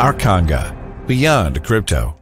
Arkanga, beyond crypto.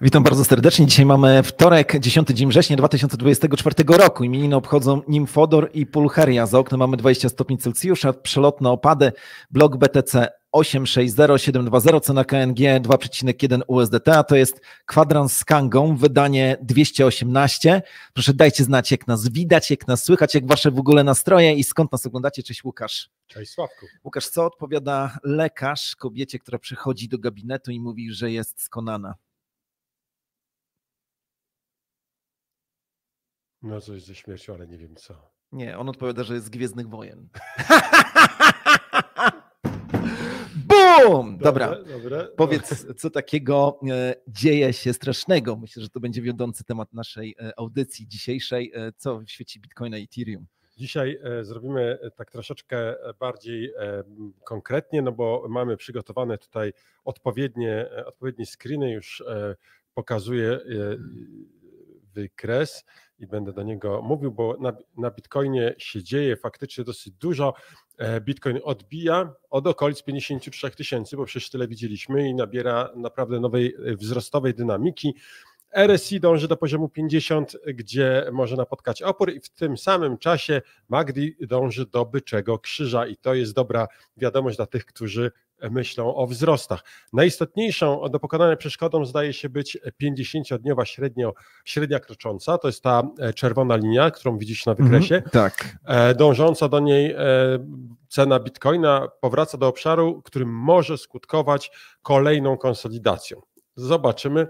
Witam bardzo serdecznie. Dzisiaj mamy wtorek, 10 dzień września 2024 roku. Imieniny obchodzą nim Fodor i Pulcheria. Za oknem mamy 20 stopni Celsjusza, przelotne opady, blok BTC 860720, cena KNG 2,1 USDT, a to jest kwadrans z Kangą, wydanie 218. Proszę dajcie znać, jak nas widać, jak nas słychać, jak wasze w ogóle nastroje i skąd nas oglądacie. Cześć Łukasz. Cześć Sławku. Łukasz, co odpowiada lekarz kobiecie, która przychodzi do gabinetu i mówi, że jest skonana? No coś ze śmiercią, ale nie wiem co. Nie, on odpowiada, że jest z Gwiezdnych Wojen. Bum! Dobra. Powiedz, co takiego dzieje się strasznego. Myślę, że to będzie wiodący temat naszej audycji dzisiejszej. Co w świecie Bitcoina i Ethereum? Dzisiaj zrobimy tak troszeczkę bardziej konkretnie, no bo mamy przygotowane tutaj odpowiednie screeny, już pokazuję wykres i będę do niego mówił, bo na Bitcoinie się dzieje faktycznie dosyć dużo. Bitcoin odbija od okolic 53 000, bo przecież tyle widzieliśmy i nabiera naprawdę nowej wzrostowej dynamiki. RSI dąży do poziomu 50, gdzie może napotkać opór i w tym samym czasie MACD dąży do byczego krzyża i to jest dobra wiadomość dla tych, którzy myślą o wzrostach. Najistotniejszą do pokonania przeszkodą zdaje się być 50-dniowa średnia krocząca, to jest ta czerwona linia, którą widzisz na wykresie. Tak. Dążąca do niej cena Bitcoina powraca do obszaru, który może skutkować kolejną konsolidacją. Zobaczymy.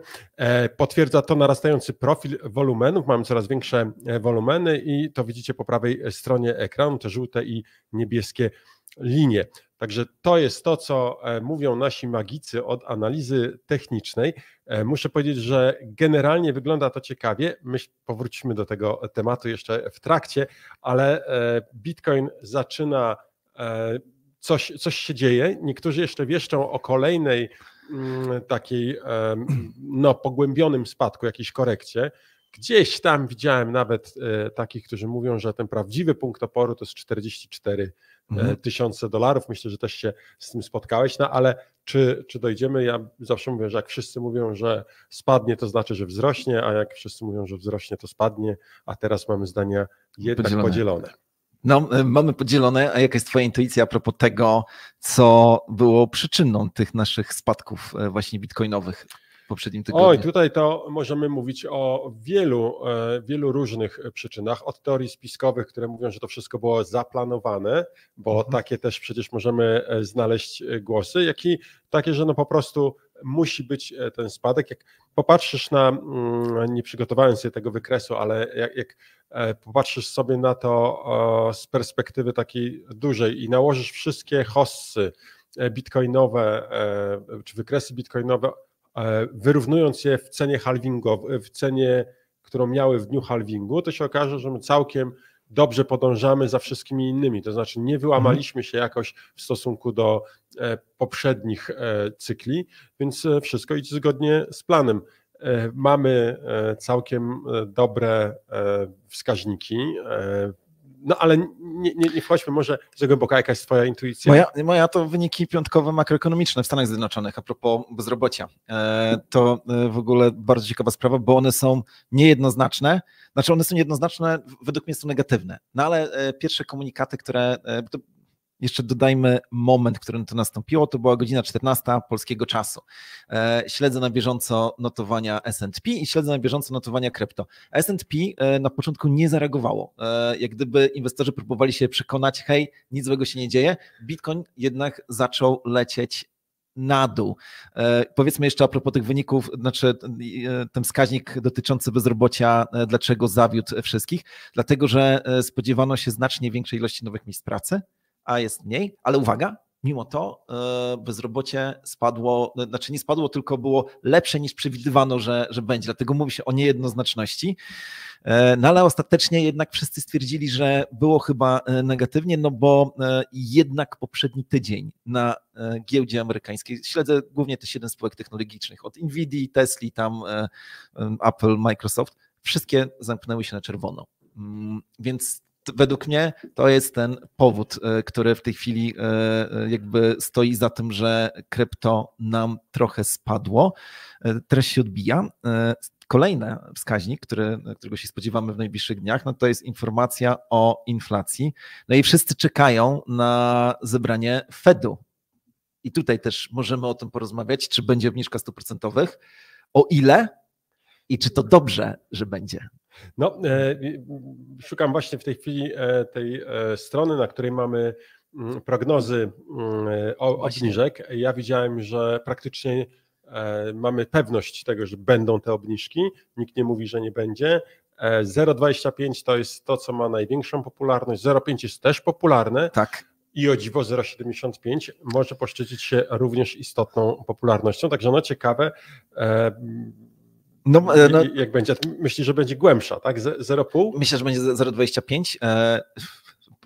Potwierdza to narastający profil wolumenów. Mamy coraz większe wolumeny i to widzicie po prawej stronie ekranu, te żółte i niebieskie linie. Także to jest to, co mówią nasi magicy od analizy technicznej. Muszę powiedzieć, że generalnie wygląda to ciekawie. My powrócimy do tego tematu jeszcze w trakcie, ale Bitcoin zaczyna, coś się dzieje. Niektórzy jeszcze wieszczą o kolejnej takiej pogłębionym spadku, jakiejś korekcie. Gdzieś tam widziałem nawet takich, którzy mówią, że ten prawdziwy punkt oporu to jest 44 tysiące dolarów. Myślę, że też się z tym spotkałeś, no ale czy dojdziemy? Ja zawsze mówię, że jak wszyscy mówią, że spadnie, to znaczy, że wzrośnie, a jak wszyscy mówią, że wzrośnie, to spadnie, a teraz mamy zdania jednak podzielone. No, mamy podzielone, a jaka jest twoja intuicja a propos tego, co było przyczyną tych naszych spadków właśnie bitcoinowych w poprzednim tygodniu? Oj, tutaj to możemy mówić o wielu różnych przyczynach, od teorii spiskowych, które mówią, że to wszystko było zaplanowane, bo takie też przecież możemy znaleźć głosy, jak i takie, że no po prostu musi być ten spadek. Jak popatrzysz nie przygotowałem sobie tego wykresu, ale jak popatrzysz sobie na to z perspektywy takiej dużej i nałożysz wszystkie hossy bitcoinowe, czy wykresy bitcoinowe, wyrównując je w cenie halvingowej, w cenie, którą miały w dniu halvingu, to się okaże, że my całkiem dobrze podążamy za wszystkimi innymi, to znaczy nie wyłamaliśmy się jakoś w stosunku do poprzednich cykli, więc wszystko idzie zgodnie z planem. Mamy całkiem dobre wskaźniki, no ale nie wchodźmy może za głęboko, jaka jest twoja intuicja? Moja to wyniki piątkowe makroekonomiczne w Stanach Zjednoczonych a propos bezrobocia. To w ogóle bardzo ciekawa sprawa, bo one są niejednoznaczne, według mnie są negatywne, no ale pierwsze komunikaty, które... jeszcze dodajmy moment, w którym to nastąpiło. To była godzina 14 polskiego czasu. Śledzę na bieżąco notowania S&P i śledzę na bieżąco notowania krypto. S&P na początku nie zareagowało. Jak gdyby inwestorzy próbowali się przekonać, hej, nic złego się nie dzieje. Bitcoin jednak zaczął lecieć na dół. Powiedzmy jeszcze a propos tych wyników, znaczy ten wskaźnik dotyczący bezrobocia, dlaczego zawiódł wszystkich? Dlatego, że spodziewano się znacznie większej ilości nowych miejsc pracy, a jest mniej, ale uwaga, mimo to bezrobocie spadło, znaczy nie spadło, tylko było lepsze niż przewidywano, że będzie, dlatego mówi się o niejednoznaczności. No ale ostatecznie jednak wszyscy stwierdzili, że było chyba negatywnie, no bo jednak poprzedni tydzień na giełdzie amerykańskiej, śledzę głównie te 7 spółek technologicznych, od Nvidia, Tesla, tam Apple, Microsoft, wszystkie zamknęły się na czerwono. Więc według mnie to jest ten powód, który w tej chwili jakby stoi za tym, że krypto nam trochę spadło. Teraz się odbija. Kolejny wskaźnik, którego się spodziewamy w najbliższych dniach, no to jest informacja o inflacji. No i wszyscy czekają na zebranie Fedu. I tutaj też możemy o tym porozmawiać, czy będzie obniżka stóp procentowych, o ile i czy to dobrze, że będzie. No, szukam właśnie w tej chwili tej strony, na której mamy prognozy obniżek. Ja widziałem, że praktycznie mamy pewność tego, że będą te obniżki. Nikt nie mówi, że nie będzie. 0,25 to jest to, co ma największą popularność. 0,5 jest też popularne. Tak. I o dziwo 0,75 może poszczycić się również istotną popularnością. Także no ciekawe. Jak będzie? Myślisz, że będzie głębsza, tak? 0,5? Myślę, że będzie 0,25.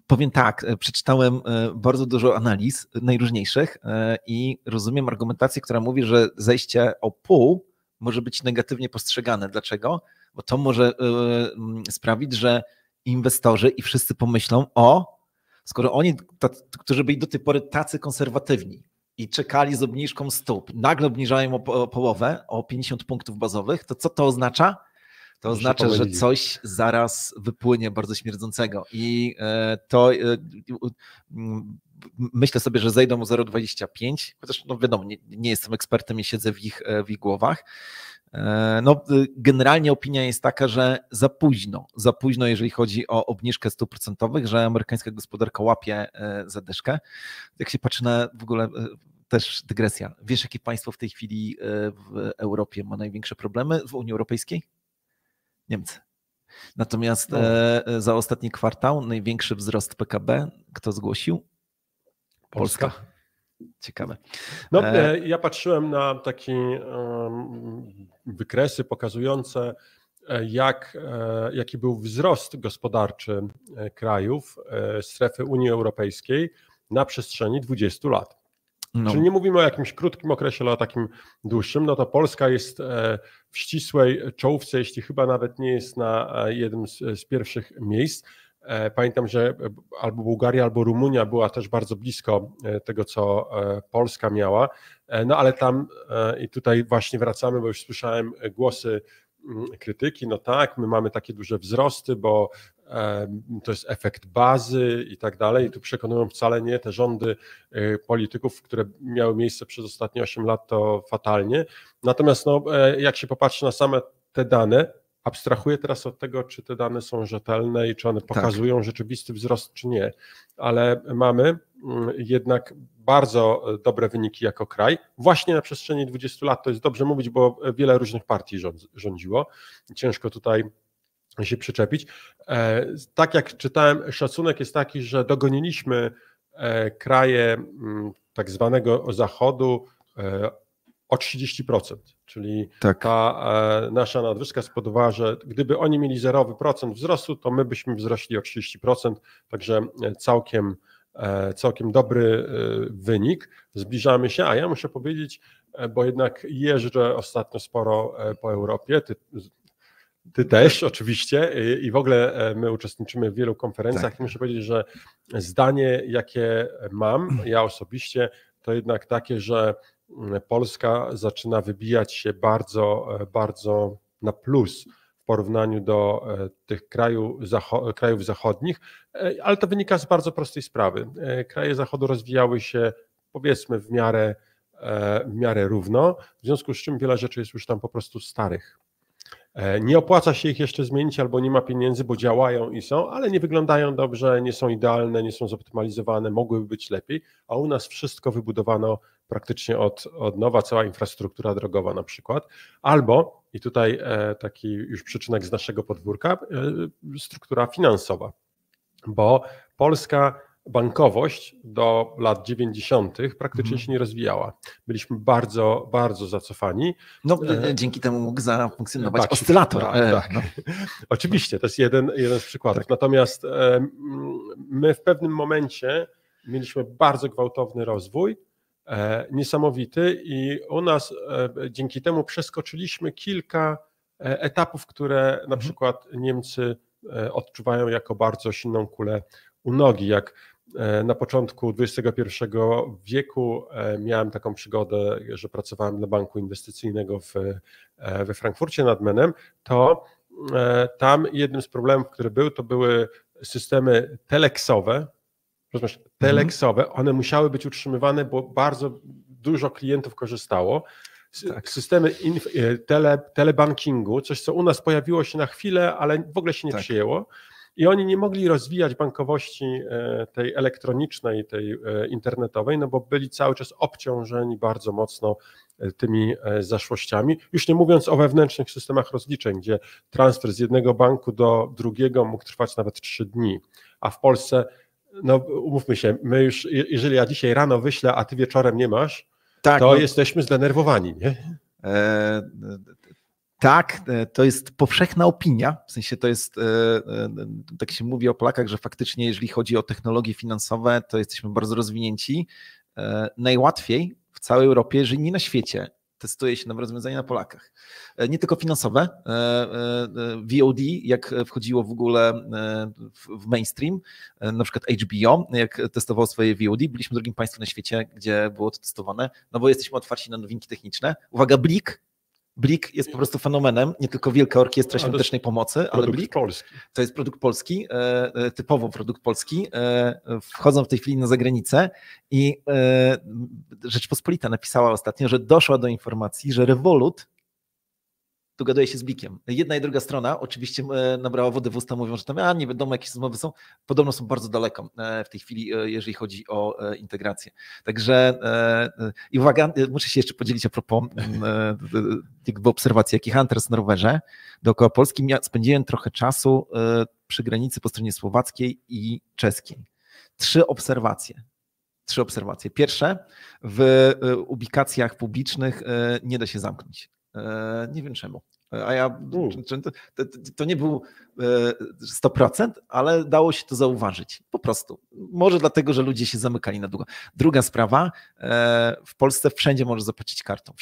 Powiem tak, przeczytałem bardzo dużo analiz najróżniejszych i rozumiem argumentację, która mówi, że zejście o pół może być negatywnie postrzegane. Dlaczego? Bo to może sprawić, że inwestorzy i wszyscy pomyślą, skoro oni, którzy byli do tej pory tacy konserwatywni i czekali z obniżką stóp, nagle obniżają o połowę, o 50 punktów bazowych, to co to oznacza? To oznacza, że coś zaraz wypłynie bardzo śmierdzącego i to myślę sobie, że zejdą o 0,25, chociaż no wiadomo, nie jestem ekspertem, nie siedzę w ich głowach. No, generalnie opinia jest taka, że za późno, jeżeli chodzi o obniżkę stóp procentowych, że amerykańska gospodarka łapie zadyszkę. Jak się patrzy na w ogóle, też dygresja, wiesz jakie państwo w tej chwili w Europie ma największe problemy w Unii Europejskiej? Niemcy. Natomiast za ostatni kwartał największy wzrost PKB, kto zgłosił? Polska. Ciekawe. No, ja patrzyłem na takie wykresy pokazujące, jaki był wzrost gospodarczy krajów strefy Unii Europejskiej na przestrzeni 20 lat. No. Czyli nie mówimy o jakimś krótkim okresie, ale o takim dłuższym. No to Polska jest w ścisłej czołówce, jeśli chyba nawet nie jest na jednym z pierwszych miejsc. Pamiętam, że albo Bułgaria, albo Rumunia była też bardzo blisko tego, co Polska miała. No ale tam i tutaj właśnie wracamy, bo już słyszałem głosy krytyki. No tak, my mamy takie duże wzrosty, bo to jest efekt bazy i tak dalej. I tu przekonują wcale nie te rządy polityków, które miały miejsce przez ostatnie 8 lat, to fatalnie. Natomiast no, jak się popatrzy na same te dane, abstrahuję teraz od tego, czy te dane są rzetelne i czy one pokazują rzeczywisty wzrost, czy nie, ale mamy jednak bardzo dobre wyniki jako kraj. Właśnie na przestrzeni 20 lat to jest dobrze mówić, bo wiele różnych partii rządziło. Ciężko tutaj się przyczepić. Tak jak czytałem, szacunek jest taki, że dogoniliśmy kraje tak zwanego Zachodu o 30%, czyli ta nasza nadwyżka spowodowała, że gdyby oni mieli 0% wzrostu, to my byśmy wzrośli o 30%, także całkiem dobry wynik, zbliżamy się, a ja muszę powiedzieć, bo jednak jeżdżę ostatnio sporo po Europie, ty też oczywiście i w ogóle my uczestniczymy w wielu konferencjach i muszę powiedzieć, że zdanie jakie mam, ja osobiście, to jednak takie, że Polska zaczyna wybijać się bardzo, bardzo na plus w porównaniu do tych krajów zachodnich, ale to wynika z bardzo prostej sprawy. Kraje Zachodu rozwijały się, powiedzmy, w miarę równo, w związku z czym wiele rzeczy jest już tam po prostu starych. Nie opłaca się ich jeszcze zmienić albo nie ma pieniędzy, bo działają i są, ale nie wyglądają dobrze, nie są idealne, nie są zoptymalizowane, mogłyby być lepiej, a u nas wszystko wybudowano praktycznie od nowa, cała infrastruktura drogowa na przykład, albo, i tutaj taki już przyczynek z naszego podwórka, struktura finansowa, bo polska bankowość do lat 90. praktycznie się nie rozwijała. Byliśmy bardzo, bardzo zacofani. No, dzięki temu mógł zafunkcjonować tak, oscylator. Tak. No. Oczywiście, to jest jeden z przykładów. Tak. Natomiast my w pewnym momencie mieliśmy bardzo gwałtowny rozwój, niesamowity i u nas dzięki temu przeskoczyliśmy kilka etapów, które na przykład Niemcy odczuwają jako bardzo silną kulę u nogi. Jak na początku XXI wieku miałem taką przygodę, że pracowałem dla banku inwestycyjnego we Frankfurcie nad Menem, to tam jednym z problemów, który był, to były systemy teleksowe. One musiały być utrzymywane, bo bardzo dużo klientów korzystało. Tak. Systemy telebankingu, coś co u nas pojawiło się na chwilę, ale w ogóle się nie przyjęło. I oni nie mogli rozwijać bankowości tej elektronicznej, tej internetowej, no bo byli cały czas obciążeni bardzo mocno tymi zaszłościami. Już nie mówiąc o wewnętrznych systemach rozliczeń, gdzie transfer z jednego banku do drugiego mógł trwać nawet 3 dni. A w Polsce, no umówmy się, my już, jeżeli ja dzisiaj rano wyślę, a ty wieczorem nie masz, tak, to jesteśmy zdenerwowani, nie? Tak, to jest powszechna opinia, w sensie to jest, tak się mówi o Polakach, że faktycznie jeżeli chodzi o technologie finansowe, to jesteśmy bardzo rozwinięci. Najłatwiej w całej Europie, jeżeli nie na świecie, testuje się nowe rozwiązania na Polakach. Nie tylko finansowe, VOD, jak wchodziło w ogóle w mainstream, na przykład HBO, jak testowało swoje VOD, byliśmy drugim państwem na świecie, gdzie było to testowane, no bo jesteśmy otwarci na nowinki techniczne. Uwaga, Blik jest po prostu fenomenem, nie tylko Wielka Orkiestra Świątecznej Pomocy, ale Blik polski. To jest produkt polski, typowo produkt polski. Wchodzą w tej chwili na zagranicę i Rzeczpospolita napisała ostatnio, że doszła do informacji, że Revolut dogaduje się z Blikiem. Jedna i druga strona oczywiście nabrała wody w usta, mówią, że tam nie wiadomo, jakie rozmowy są. Podobno są bardzo daleko w tej chwili, jeżeli chodzi o integrację. Także i uwaga, muszę się jeszcze podzielić a propos jakby obserwacji, jak jechałem teraz na rowerze dookoła Polski, spędziłem trochę czasu przy granicy po stronie słowackiej i czeskiej. 3 obserwacje. Pierwsze, w ubikacjach publicznych nie da się zamknąć. Nie wiem czemu. To nie był 100%, ale dało się to zauważyć. Po prostu. Może dlatego, że ludzie się zamykali na długo. Druga sprawa, w Polsce wszędzie możesz zapłacić kartą.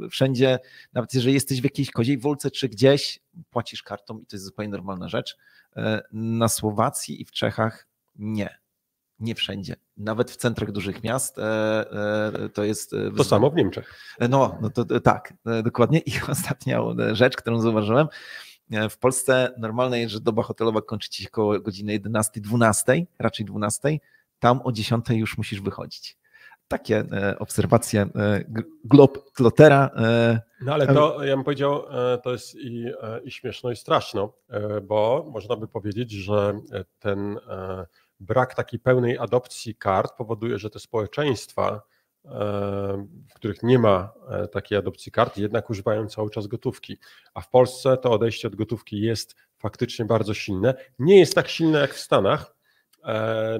Wszędzie, nawet jeżeli jesteś w jakiejś Koziej Wólce czy gdzieś, płacisz kartą i to jest zupełnie normalna rzecz. Na Słowacji i w Czechach nie. Nie wszędzie. Nawet w centrach dużych miast to jest... To samo w Niemczech. No to tak, dokładnie. I ostatnia rzecz, którą zauważyłem, w Polsce normalne jest, że doba hotelowa kończy ci się około godziny 11-12, raczej 12, tam o 10 już musisz wychodzić. Takie obserwacje Globtlotera. No ale to, ja bym powiedział, to jest i śmieszno, i straszno, bo można by powiedzieć, że ten brak takiej pełnej adopcji kart powoduje, że te społeczeństwa, w których nie ma takiej adopcji kart, jednak używają cały czas gotówki. A w Polsce to odejście od gotówki jest faktycznie bardzo silne. Nie jest tak silne jak w Stanach,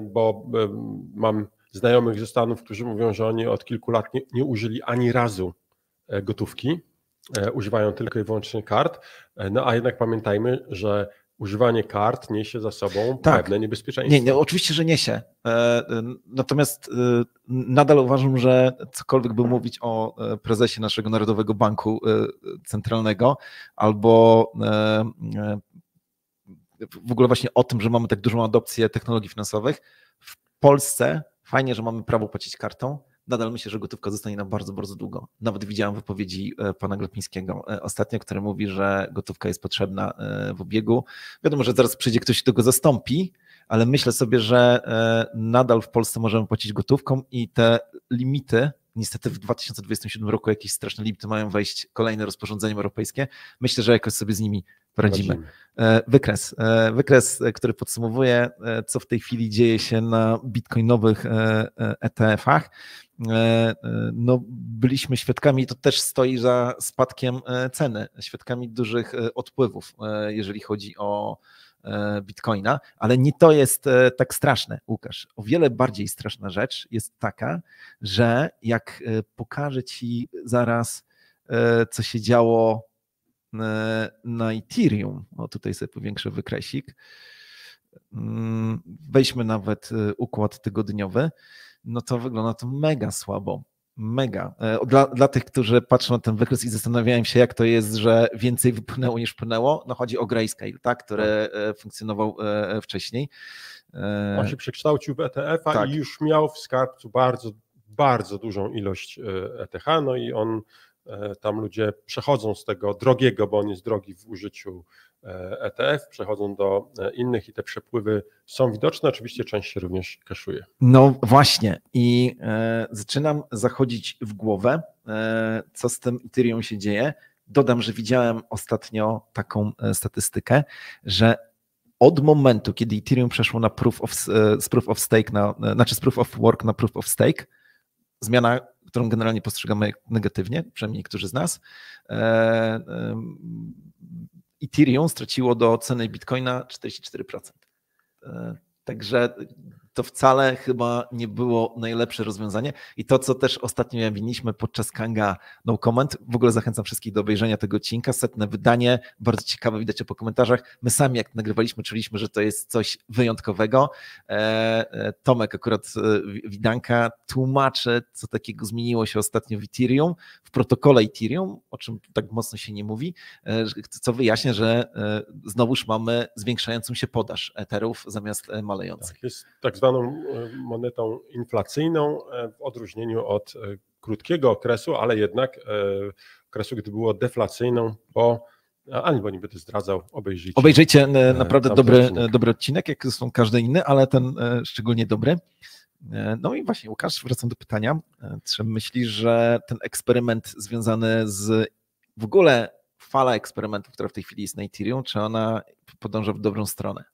bo mam znajomych ze Stanów, którzy mówią, że oni od kilku lat nie użyli ani razu gotówki, używają tylko i wyłącznie kart. No a jednak pamiętajmy, że używanie kart niesie za sobą pewne niebezpieczeństwo. Nie, oczywiście, że niesie. Natomiast nadal uważam, że cokolwiek by mówić o prezesie naszego Narodowego Banku Centralnego albo w ogóle właśnie o tym, że mamy tak dużą adopcję technologii finansowych, w Polsce fajnie, że mamy prawo płacić kartą, nadal myślę, że gotówka zostanie na bardzo, bardzo długo. Nawet widziałem wypowiedzi pana Glapińskiego ostatnio, który mówi, że gotówka jest potrzebna w obiegu. Wiadomo, że zaraz przyjdzie ktoś, kto go zastąpi, ale myślę sobie, że nadal w Polsce możemy płacić gotówką i te limity, niestety w 2027 roku jakieś straszne limity mają wejść, kolejne rozporządzenie europejskie. Myślę, że jakoś sobie z nimi poradzimy. Wykres, który podsumowuje, co w tej chwili dzieje się na bitcoinowych ETF-ach. No, byliśmy świadkami, to też stoi za spadkiem ceny, świadkami dużych odpływów, jeżeli chodzi o Bitcoina, ale nie to jest tak straszne, Łukasz. O wiele bardziej straszna rzecz jest taka, że jak pokażę Ci zaraz, co się działo na Ethereum, o tutaj sobie powiększę wykresik, weźmy nawet układ tygodniowy, no to wygląda to mega słabo. Mega. Dla tych, którzy patrzą na ten wykres i zastanawiają się, jak to jest, że więcej wypłynęło niż płynęło, no chodzi o Grayscale, tak, który funkcjonował wcześniej. On się przekształcił w ETF-a tak. I już miał w skarbcu bardzo, bardzo dużą ilość ETH, no i on tam ludzie przechodzą z tego drogiego, bo on jest drogi w użyciu ETF, przechodzą do innych i te przepływy są widoczne, oczywiście część się również kaszuje. No właśnie i zaczynam zachodzić w głowę, co z tym Ethereum się dzieje. Dodam, że widziałem ostatnio taką statystykę, że od momentu, kiedy Ethereum przeszło na z Proof of Stake, z Proof of Work na Proof of Stake, zmiana, którą generalnie postrzegamy negatywnie, przynajmniej niektórzy z nas, Ethereum straciło do ceny Bitcoina 44%. Także to wcale chyba nie było najlepsze rozwiązanie. I to, co też ostatnio winiliśmy podczas Kanga No Comment, w ogóle zachęcam wszystkich do obejrzenia tego odcinka, 100. wydanie, bardzo ciekawe, widać po komentarzach. My sami jak nagrywaliśmy, czuliśmy, że to jest coś wyjątkowego. Tomek akurat Widanka tłumaczy, co takiego zmieniło się ostatnio w Ethereum, w protokole Ethereum, o czym tak mocno się nie mówi, co wyjaśnia, że znowuż mamy zwiększającą się podaż Etherów zamiast malejących. Tak, jest tak zwaną monetą inflacyjną w odróżnieniu od krótkiego okresu, ale jednak okresu, gdy było deflacyjną, bo nie będę zdradzał, obejrzyjcie. Obejrzyjcie naprawdę dobry odcinek, jak zresztą każdy inny, ale ten szczególnie dobry. No i właśnie, Łukasz, wracam do pytania. Czy myślisz, że ten eksperyment związany z w ogóle fala eksperymentów, która w tej chwili jest na Ethereum, czy ona podąża w dobrą stronę?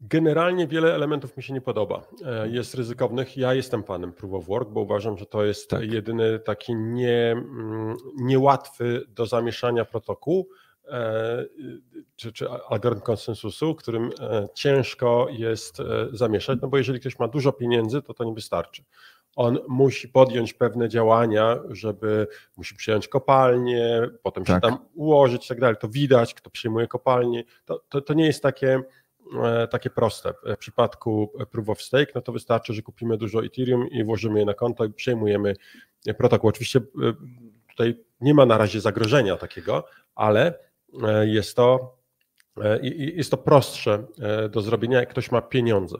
Generalnie wiele elementów mi się nie podoba. Jest ryzykownych. Ja jestem fanem Proof of Work, bo uważam, że to jest jedyny taki niełatwy do zamieszania protokół, czy algorytm konsensusu, którym ciężko jest zamieszać, no bo jeżeli ktoś ma dużo pieniędzy, to nie wystarczy. On musi podjąć pewne działania, musi przyjąć kopalnię, potem się tam ułożyć i tak dalej. To widać, kto przyjmuje kopalnię. To nie jest takie proste. W przypadku Proof of Stake, no to wystarczy, że kupimy dużo Ethereum i włożymy je na konto i przejmujemy protokół. Oczywiście tutaj nie ma na razie zagrożenia takiego, ale jest to prostsze do zrobienia, jak ktoś ma pieniądze.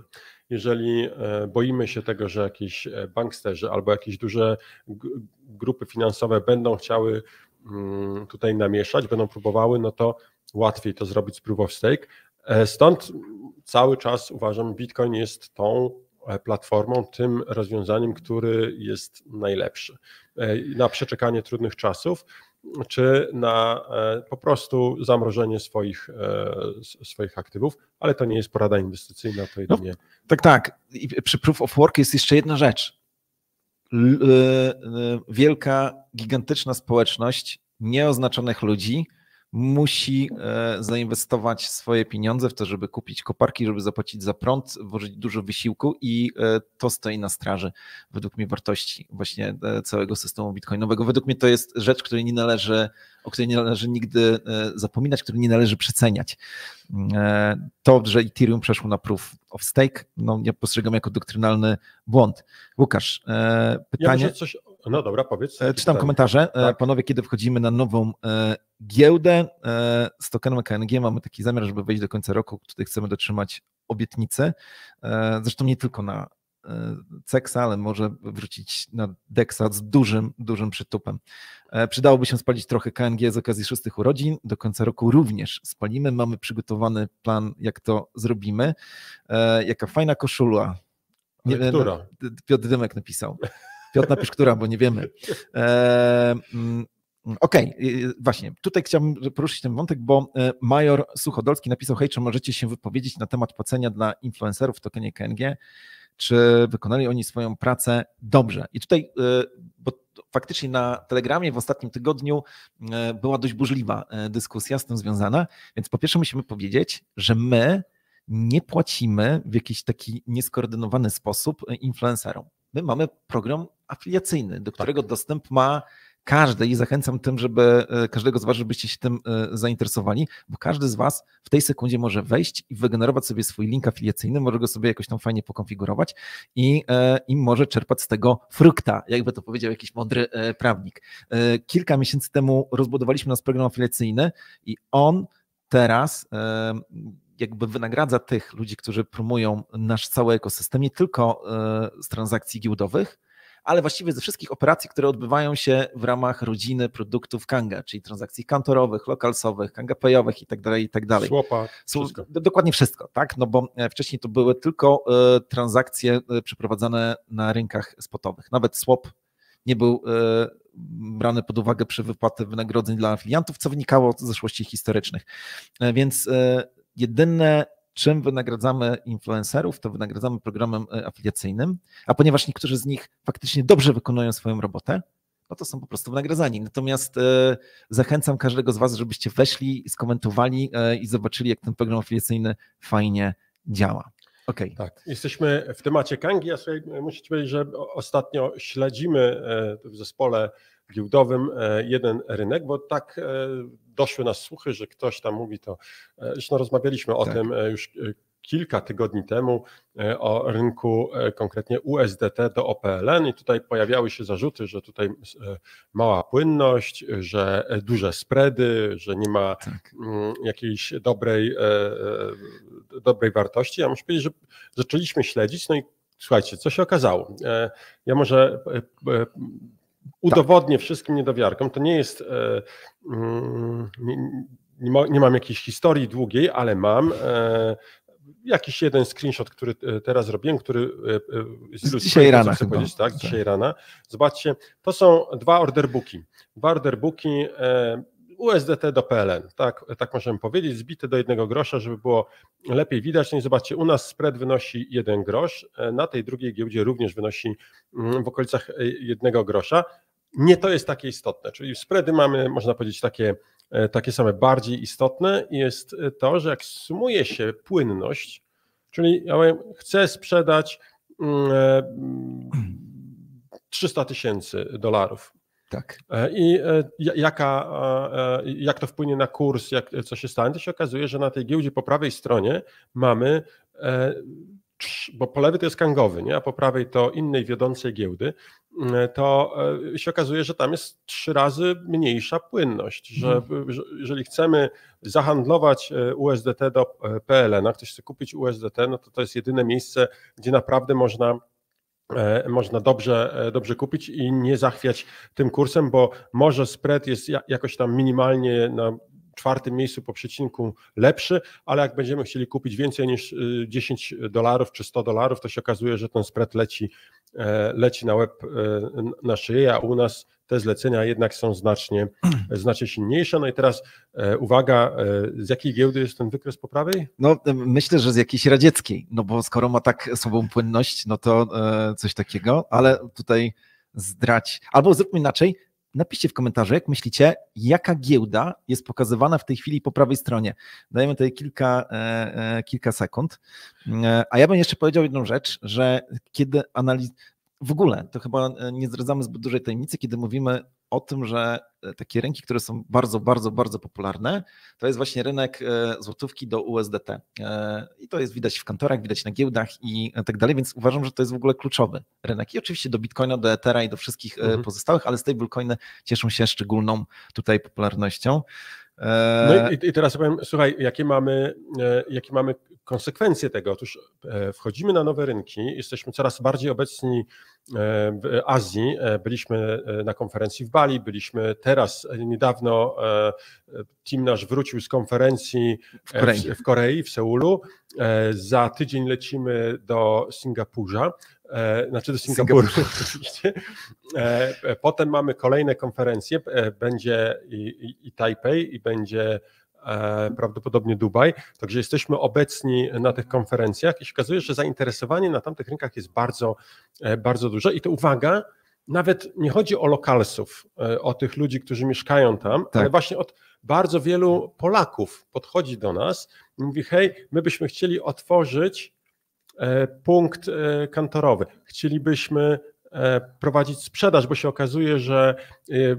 Jeżeli boimy się tego, że jakiś banksterzy albo jakieś duże grupy finansowe będą chciały tutaj namieszać, będą próbowały, no to łatwiej to zrobić z Proof of Stake. Stąd cały czas uważam, Bitcoin jest tą platformą, tym rozwiązaniem, który jest najlepszy na przeczekanie trudnych czasów, czy na po prostu zamrożenie swoich aktywów, ale to nie jest porada inwestycyjna, to jedynie... Tak. I przy Proof of Work jest jeszcze jedna rzecz. Wielka, gigantyczna społeczność nieoznaczonych ludzi musi zainwestować swoje pieniądze w to, żeby kupić koparki, żeby zapłacić za prąd, włożyć dużo wysiłku i to stoi na straży według mnie wartości właśnie całego systemu bitcoinowego. Według mnie to jest rzecz, o której nie należy nigdy zapominać, której nie należy przeceniać. To, że Ethereum przeszło na Proof of Stake, ja postrzegam jako doktrynalny błąd. Łukasz, pytanie... Ja no dobra, powiedz. Czytam komentarze. Tak. Panowie, kiedy wchodzimy na nową giełdę z tokenem KNG, mamy taki zamiar, żeby wejść do końca roku. Tutaj chcemy dotrzymać obietnicy. Zresztą nie tylko na CEX, ale może wrócić na DEX z dużym przytupem. Przydałoby się spalić trochę KNG z okazji 6 urodzin. Do końca roku również spalimy. Mamy przygotowany plan, jak to zrobimy. Jaka fajna koszula. Nie, która? Piotr Dymek napisał. Piotr, napisz która, bo nie wiemy. Okej, właśnie, tutaj chciałbym poruszyć ten wątek, bo Major Suchodolski napisał: hej, czy możecie się wypowiedzieć na temat płacenia dla influencerów w tokenie KNG? Czy wykonali oni swoją pracę dobrze? I tutaj, bo faktycznie na Telegramie w ostatnim tygodniu była dość burzliwa dyskusja z tym związana, więc po pierwsze musimy powiedzieć, że my nie płacimy w jakiś taki nieskoordynowany sposób influencerom. My mamy program afiliacyjny, do którego dostęp ma każdy i zachęcam tym, żeby każdego z was, żebyście się tym zainteresowali, bo każdy z was w tej sekundzie może wejść i wygenerować sobie swój link afiliacyjny, może go sobie jakoś tam fajnie pokonfigurować i może czerpać z tego frukta, jakby to powiedział jakiś mądry prawnik. Kilka miesięcy temu rozbudowaliśmy nasz program afiliacyjny i on teraz jakby wynagradza tych ludzi, którzy promują nasz cały ekosystem, nie tylko z transakcji giełdowych, ale właściwie ze wszystkich operacji, które odbywają się w ramach rodziny produktów Kanga, czyli transakcji kantorowych, lokalsowych, Kanga Payowych i tak dalej. Słapa, wszystko. Dokładnie wszystko, tak? No bo wcześniej to były tylko transakcje przeprowadzane na rynkach spotowych. Nawet swap nie był brany pod uwagę przy wypłaty wynagrodzeń dla afiliantów, co wynikało z zeszłości historycznych. Więc jedyne, czym wynagradzamy influencerów, to wynagradzamy programem afiliacyjnym, a ponieważ niektórzy z nich faktycznie dobrze wykonują swoją robotę, no to są po prostu wynagradzani. Natomiast zachęcam każdego z was, żebyście weszli, skomentowali i zobaczyli, jak ten program afiliacyjny fajnie działa. Okay. Tak, jesteśmy w temacie Kangi. Ja sobie muszę powiedzieć, że ostatnio śledzimy w zespole giełdowym jeden rynek, bo tak doszły nas słuchy, że ktoś tam mówi to, zresztą rozmawialiśmy o tym już kilka tygodni temu, o rynku konkretnie USDT do OPLN i tutaj pojawiały się zarzuty, że tutaj mała płynność, że duże spready, że nie ma jakiejś dobrej wartości. Ja muszę powiedzieć, że zaczęliśmy śledzić, no i słuchajcie, co się okazało. Ja może udowodnię wszystkim niedowiarkom, to nie jest, nie mam jakiejś historii długiej, ale mam jakiś jeden screenshot, który teraz robiłem, który dzisiaj rano chcę powiedzieć, tak, dzisiaj rana. Zobaczcie, to są dwa orderbooki. USDT do PLN, tak możemy powiedzieć, zbite do 1 grosza, żeby było lepiej widać. No i zobaczcie, u nas spread wynosi 1 grosz, na tej drugiej giełdzie również wynosi w okolicach 1 grosza. Nie to jest takie istotne, czyli spready mamy, można powiedzieć, takie same, bardziej istotne jest to, że jak sumuje się płynność, czyli ja chcę sprzedać $300,000. Tak. I jak to wpłynie na kurs, co się stanie, to się okazuje, że na tej giełdzie po prawej stronie mamy, bo po lewej to jest kangowy, nie? A po prawej to innej wiodącej giełdy, to się okazuje, że tam jest 3 razy mniejsza płynność, że jeżeli chcemy zahandlować USDT do PLN, ktoś chce kupić USDT, no to jest jedyne miejsce, gdzie naprawdę można dobrze kupić i nie zachwiać tym kursem, bo może spread jest jakoś tam minimalnie na 4. miejscu po przecinku lepszy, ale jak będziemy chcieli kupić więcej niż $10 czy $100, to się okazuje, że ten spread leci na łeb, na szyję, a u nas te zlecenia jednak są znacznie silniejsze. No i teraz uwaga, z jakiej giełdy jest ten wykres po prawej? No myślę, że z jakiejś radzieckiej, no bo skoro ma tak słabą płynność, no to coś takiego, ale tutaj zdrać, albo zróbmy inaczej, napiszcie w komentarzu, jak myślicie, jaka giełda jest pokazywana w tej chwili po prawej stronie. Dajemy tutaj kilka sekund, a ja bym jeszcze powiedział jedną rzecz, że kiedy w ogóle to chyba nie zdradzamy zbyt dużej tajemnicy, kiedy mówimy o tym, że takie rynki, które są bardzo, bardzo, bardzo popularne, to jest właśnie rynek złotówki do USDT. I to jest widać w kantorach, widać na giełdach i tak dalej, więc uważam, że to jest w ogóle kluczowy rynek. I oczywiście do Bitcoina, do Ethera i do wszystkich pozostałych, ale stablecoiny cieszą się szczególną tutaj popularnością. No i teraz powiem, słuchaj, jakie mamy konsekwencje tego. Otóż wchodzimy na nowe rynki, jesteśmy coraz bardziej obecni w Azji. Byliśmy na konferencji w Bali, byliśmy teraz niedawno, team nasz wrócił z konferencji w Korei, w Seulu. Za tydzień lecimy do Singapuru oczywiście. Potem mamy kolejne konferencje, będzie i Tajpej i będzie prawdopodobnie Dubaj, także jesteśmy obecni na tych konferencjach i się okazuje, że zainteresowanie na tamtych rynkach jest bardzo, bardzo duże i to uwaga, nawet nie chodzi o lokalsów, o tych ludzi, którzy mieszkają tam, tak, ale właśnie od bardzo wielu Polaków podchodzi do nas i mówi, hej, my byśmy chcieli otworzyć punkt kantorowy, chcielibyśmy prowadzić sprzedaż, bo się okazuje, że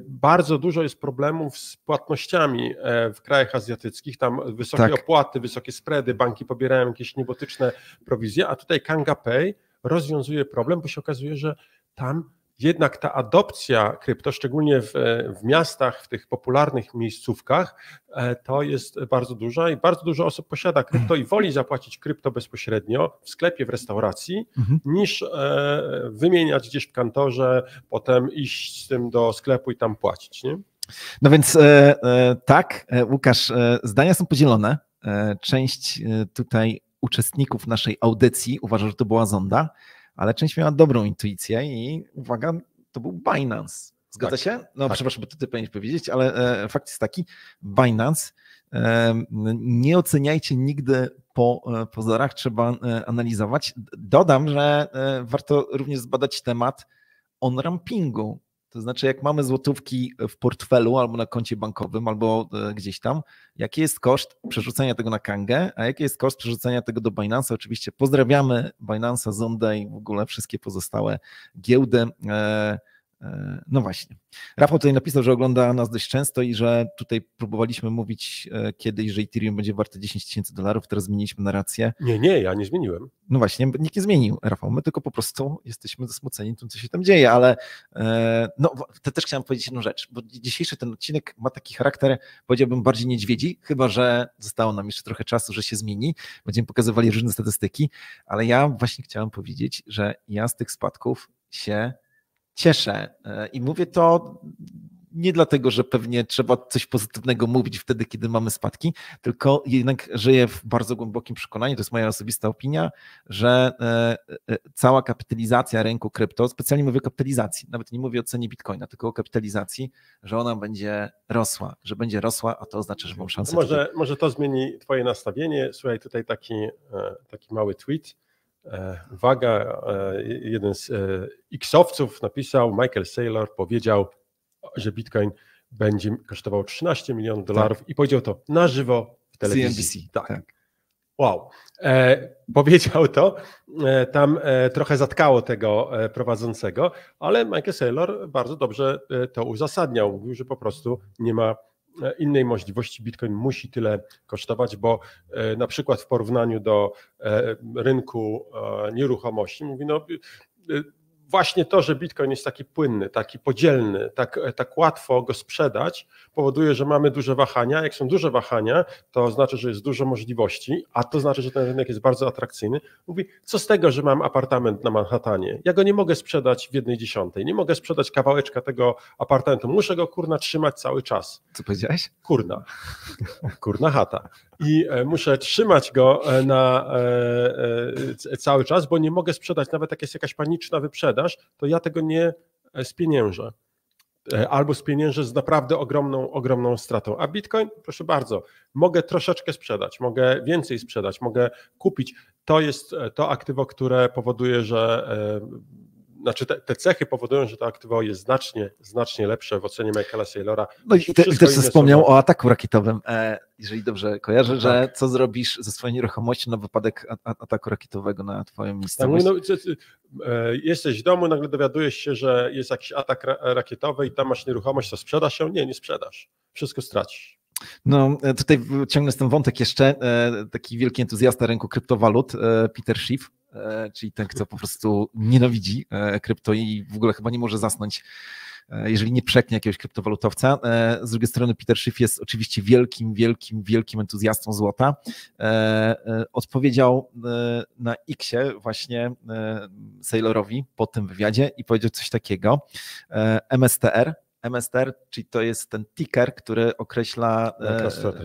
bardzo dużo jest problemów z płatnościami w krajach azjatyckich, tam wysokie opłaty, wysokie spready, banki pobierają jakieś niebotyczne prowizje, a tutaj Kanga Pay rozwiązuje problem, bo się okazuje, że tam jednak ta adopcja krypto, szczególnie w miastach, w tych popularnych miejscówkach, to jest bardzo duża i bardzo dużo osób posiada krypto i woli zapłacić krypto bezpośrednio w sklepie, w restauracji, niż wymieniać gdzieś w kantorze, potem iść z tym do sklepu i tam płacić, nie? No więc tak, Łukasz, zdania są podzielone. Część tutaj uczestników naszej audycji uważa, że to była zonda, ale część miała dobrą intuicję i uwaga, to był Binance. Zgadza się? No tak. Przepraszam, bo ty powinieneś powiedzieć, ale fakt jest taki, Binance, nie oceniajcie nigdy po pozorach, trzeba analizować. Dodam, że warto również zbadać temat on-rampingu. To znaczy, jak mamy złotówki w portfelu albo na koncie bankowym, albo gdzieś tam, jaki jest koszt przerzucenia tego na Kangę, a jaki jest koszt przerzucenia tego do Binance'a? Oczywiście pozdrawiamy Binance'a, Zondę i w ogóle wszystkie pozostałe giełdy. No właśnie. Rafał tutaj napisał, że ogląda nas dość często i że tutaj próbowaliśmy mówić kiedyś, że Ethereum będzie warte $10,000, teraz zmieniliśmy narrację. Nie, ja nie zmieniłem. No właśnie, nikt nie zmienił, Rafał, my tylko po prostu jesteśmy zasmuceni tym, co się tam dzieje, ale no to też chciałem powiedzieć jedną rzecz, bo dzisiejszy ten odcinek ma taki charakter, powiedziałbym, bardziej niedźwiedzi, chyba że zostało nam jeszcze trochę czasu, że się zmieni, będziemy pokazywali różne statystyki, ale ja właśnie chciałem powiedzieć, że ja z tych spadków się cieszę i mówię to nie dlatego, że pewnie trzeba coś pozytywnego mówić wtedy, kiedy mamy spadki, tylko jednak żyję w bardzo głębokim przekonaniu, to jest moja osobista opinia, że cała kapitalizacja rynku krypto, specjalnie mówię o kapitalizacji, nawet nie mówię o cenie bitcoina, tylko o kapitalizacji, że ona będzie rosła, a to oznacza, że mam szansę. Może to zmieni twoje nastawienie. Słuchaj, tutaj taki mały tweet. Uwaga, jeden z X-owców napisał, Michael Saylor powiedział, że Bitcoin będzie kosztował $13 milionów i powiedział to na żywo w telewizji. CNBC, tak. Wow. Powiedział to, tam trochę zatkało tego prowadzącego, ale Michael Saylor bardzo dobrze to uzasadniał. Mówił, że po prostu nie ma innej możliwości, Bitcoin musi tyle kosztować, bo na przykład w porównaniu do rynku nieruchomości, mówi, no właśnie to, że Bitcoin jest taki płynny, taki podzielny, tak łatwo go sprzedać, powoduje, że mamy duże wahania. Jak są duże wahania, to znaczy, że jest dużo możliwości, a to znaczy, że ten rynek jest bardzo atrakcyjny. Mówi, co z tego, że mam apartament na Manhattanie? Ja go nie mogę sprzedać w 1/10, nie mogę sprzedać kawałeczka tego apartamentu, muszę go kurna trzymać cały czas. Co powiedziałeś? Kurna chata. I muszę trzymać go cały czas, bo nie mogę sprzedać, nawet jak jest jakaś paniczna wyprzedaż, to ja tego nie spieniężę. Albo spieniężę z naprawdę ogromną stratą. A Bitcoin, proszę bardzo, mogę troszeczkę sprzedać, mogę więcej sprzedać, mogę kupić. To jest to aktywo, które powoduje, że znaczy te cechy powodują, że to aktywo jest znacznie lepsze w ocenie Michaela Saylora. No i też wspomniał o ataku rakietowym, jeżeli dobrze kojarzę, że co zrobisz ze swoją nieruchomością na wypadek ataku rakietowego na twoją miejscowość? Tak, jesteś w domu, nagle dowiadujesz się, że jest jakiś atak rakietowy i tam masz nieruchomość, to sprzedasz ją? Nie sprzedasz. Wszystko stracisz. No tutaj ciągnę ten wątek jeszcze, taki wielki entuzjasta rynku kryptowalut, Peter Schiff, czyli ten, kto po prostu nienawidzi krypto i w ogóle chyba nie może zasnąć jeżeli nie przeknie jakiegoś kryptowalutowca. Z drugiej strony Peter Schiff jest oczywiście wielkim entuzjastą złota. Odpowiedział na X-ie właśnie Saylorowi po tym wywiadzie i powiedział coś takiego. MSTR, czyli to jest ten ticker, który określa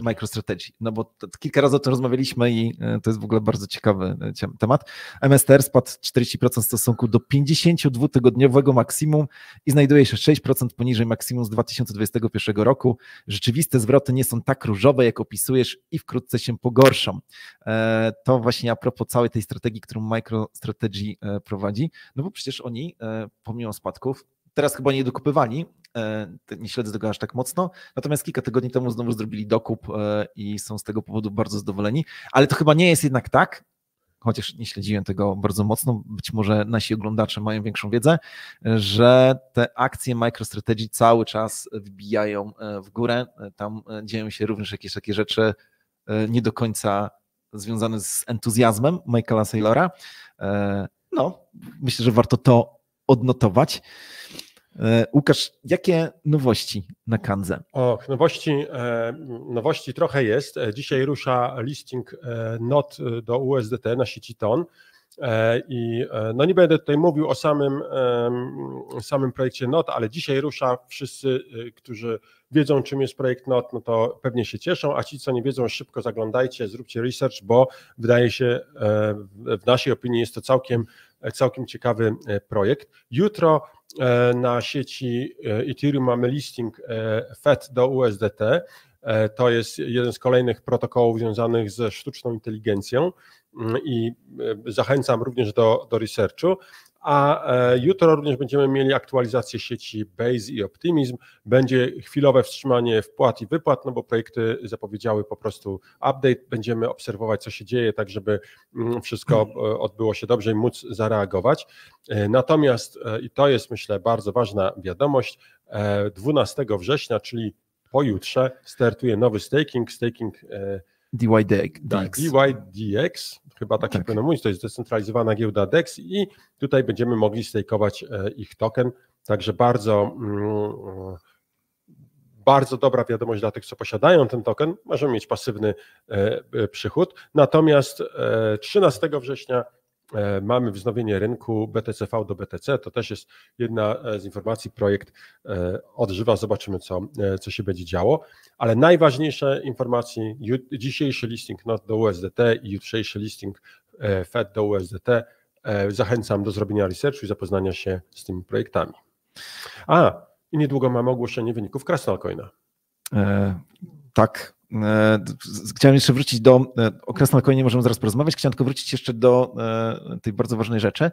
MicroStrategy. No bo kilka razy o tym rozmawialiśmy i to jest w ogóle bardzo ciekawy temat. MSTR spadł 40% w stosunku do 52-tygodniowego maksimum i znajduje się 6% poniżej maksimum z 2021 roku. Rzeczywiste zwroty nie są tak różowe, jak opisujesz i wkrótce się pogorszą. To właśnie a propos całej tej strategii, którą MicroStrategy prowadzi, no bo przecież oni pomimo spadków teraz chyba nie dokupywali, nie śledzę tego aż tak mocno, natomiast kilka tygodni temu znowu zrobili dokup i są z tego powodu bardzo zadowoleni, ale to chyba nie jest jednak tak, chociaż nie śledziłem tego bardzo mocno, być może nasi oglądacze mają większą wiedzę, że te akcje MicroStrategy cały czas wbijają w górę, tam dzieją się również jakieś takie rzeczy nie do końca związane z entuzjazmem Michaela Saylora. No, myślę, że warto to odnotować. Łukasz, jakie nowości na Kandze? Nowości trochę jest. Dzisiaj rusza listing NOT do USDT na sieci TON i no nie będę tutaj mówił o samym projekcie NOT, ale dzisiaj rusza. Wszyscy, którzy wiedzą, czym jest projekt NOT, no to pewnie się cieszą, a ci, co nie wiedzą, szybko zaglądajcie, zróbcie research, bo wydaje się, w naszej opinii jest to całkiem ciekawy projekt. Jutro na sieci Ethereum mamy listing FET do USDT. To jest jeden z kolejnych protokołów związanych ze sztuczną inteligencją i zachęcam również do researchu. A jutro również będziemy mieli aktualizację sieci Base i Optimism. Będzie chwilowe wstrzymanie wpłat i wypłat, no bo projekty zapowiedziały po prostu update. Będziemy obserwować, co się dzieje, tak żeby wszystko odbyło się dobrze i móc zareagować. Natomiast, i to jest myślę bardzo ważna wiadomość, 12 września, czyli pojutrze, startuje nowy staking DYDX, chyba tak się powinno mówić, to jest zdecentralizowana giełda DEX i tutaj będziemy mogli stakeować ich token, także bardzo dobra wiadomość dla tych, co posiadają ten token, możemy mieć pasywny przychód, natomiast 13 września mamy wznowienie rynku BTCV do BTC, to też jest jedna z informacji, projekt odżywa, zobaczymy co się będzie działo, ale najważniejsze informacje, dzisiejszy listing NOT do USDT i jutrzejszy listing FET do USDT, zachęcam do zrobienia researchu i zapoznania się z tymi projektami. I niedługo mamy ogłoszenie wyników Krasnalcoina. Tak. Chciałem jeszcze wrócić o Krasnalcoinie możemy zaraz porozmawiać, chciałem tylko wrócić jeszcze do tej bardzo ważnej rzeczy.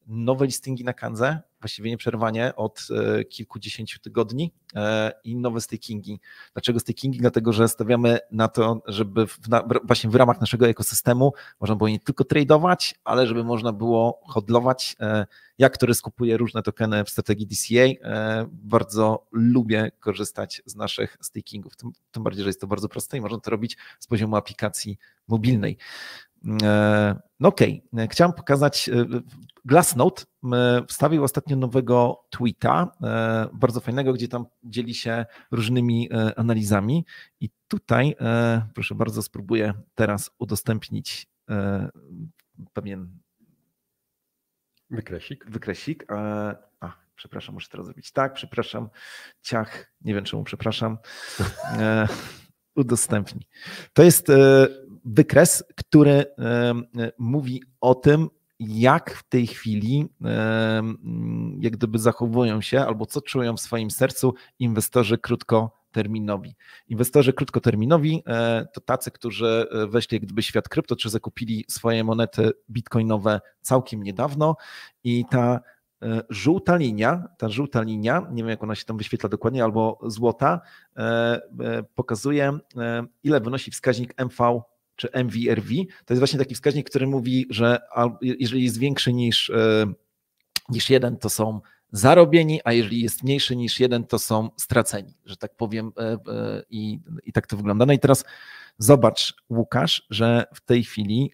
Nowe listingi na Kandze, właściwie nieprzerwanie od kilkudziesięciu tygodni i nowe stakingi. Dlaczego stakingi? Dlatego, że stawiamy na to, żeby właśnie w ramach naszego ekosystemu można było nie tylko tradeować, ale żeby można było hodlować. Ja, który skupuję różne tokeny w strategii DCA, bardzo lubię korzystać z naszych stakingów, tym bardziej, że jest to bardzo proste i można to robić z poziomu aplikacji mobilnej. No okej, chciałem pokazać, Glassnode wstawił ostatnio nowego tweeta, bardzo fajnego, gdzie tam dzieli się różnymi analizami i tutaj, proszę bardzo, spróbuję teraz udostępnić pewien wykresik. Przepraszam, muszę teraz zrobić tak, przepraszam, nie wiem czemu przepraszam, udostępnij. To jest wykres, który mówi o tym, jak w tej chwili jak gdyby zachowują się albo co czują w swoim sercu inwestorzy krótkoterminowi. Inwestorzy krótkoterminowi to tacy, którzy weszli jak gdyby w świat krypto, czy zakupili swoje monety bitcoinowe całkiem niedawno i ta żółta linia, nie wiem jak ona się tam wyświetla dokładnie, albo złota, pokazuje ile wynosi wskaźnik MV czy MVRV. To jest właśnie taki wskaźnik, który mówi, że jeżeli jest większy niż 1, to są zarobieni, a jeżeli jest mniejszy niż 1, to są straceni, że tak powiem, i tak to wygląda. No i teraz zobacz, Łukasz, że w tej chwili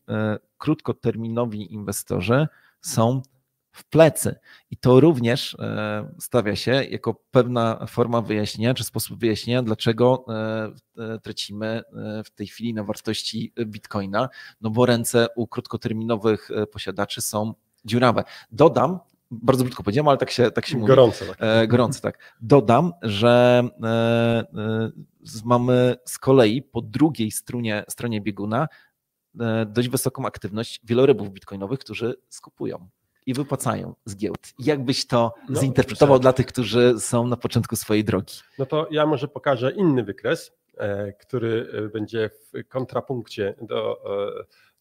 krótkoterminowi inwestorzy są w plecy. I to również stawia się jako pewna forma wyjaśnienia, czy sposób wyjaśnienia, dlaczego tracimy w tej chwili na wartości Bitcoina, no bo ręce u krótkoterminowych posiadaczy są dziurawe. Dodam, bardzo brzydko powiedziałem, ale tak się mówi. Gorąco, tak. Dodam, że mamy z kolei po drugiej stronie bieguna dość wysoką aktywność wielorybów bitcoinowych, którzy skupują i wypłacają z giełd. Jak byś to zinterpretował dla tych, którzy są na początku swojej drogi? No to ja może pokażę inny wykres, który będzie w kontrapunkcie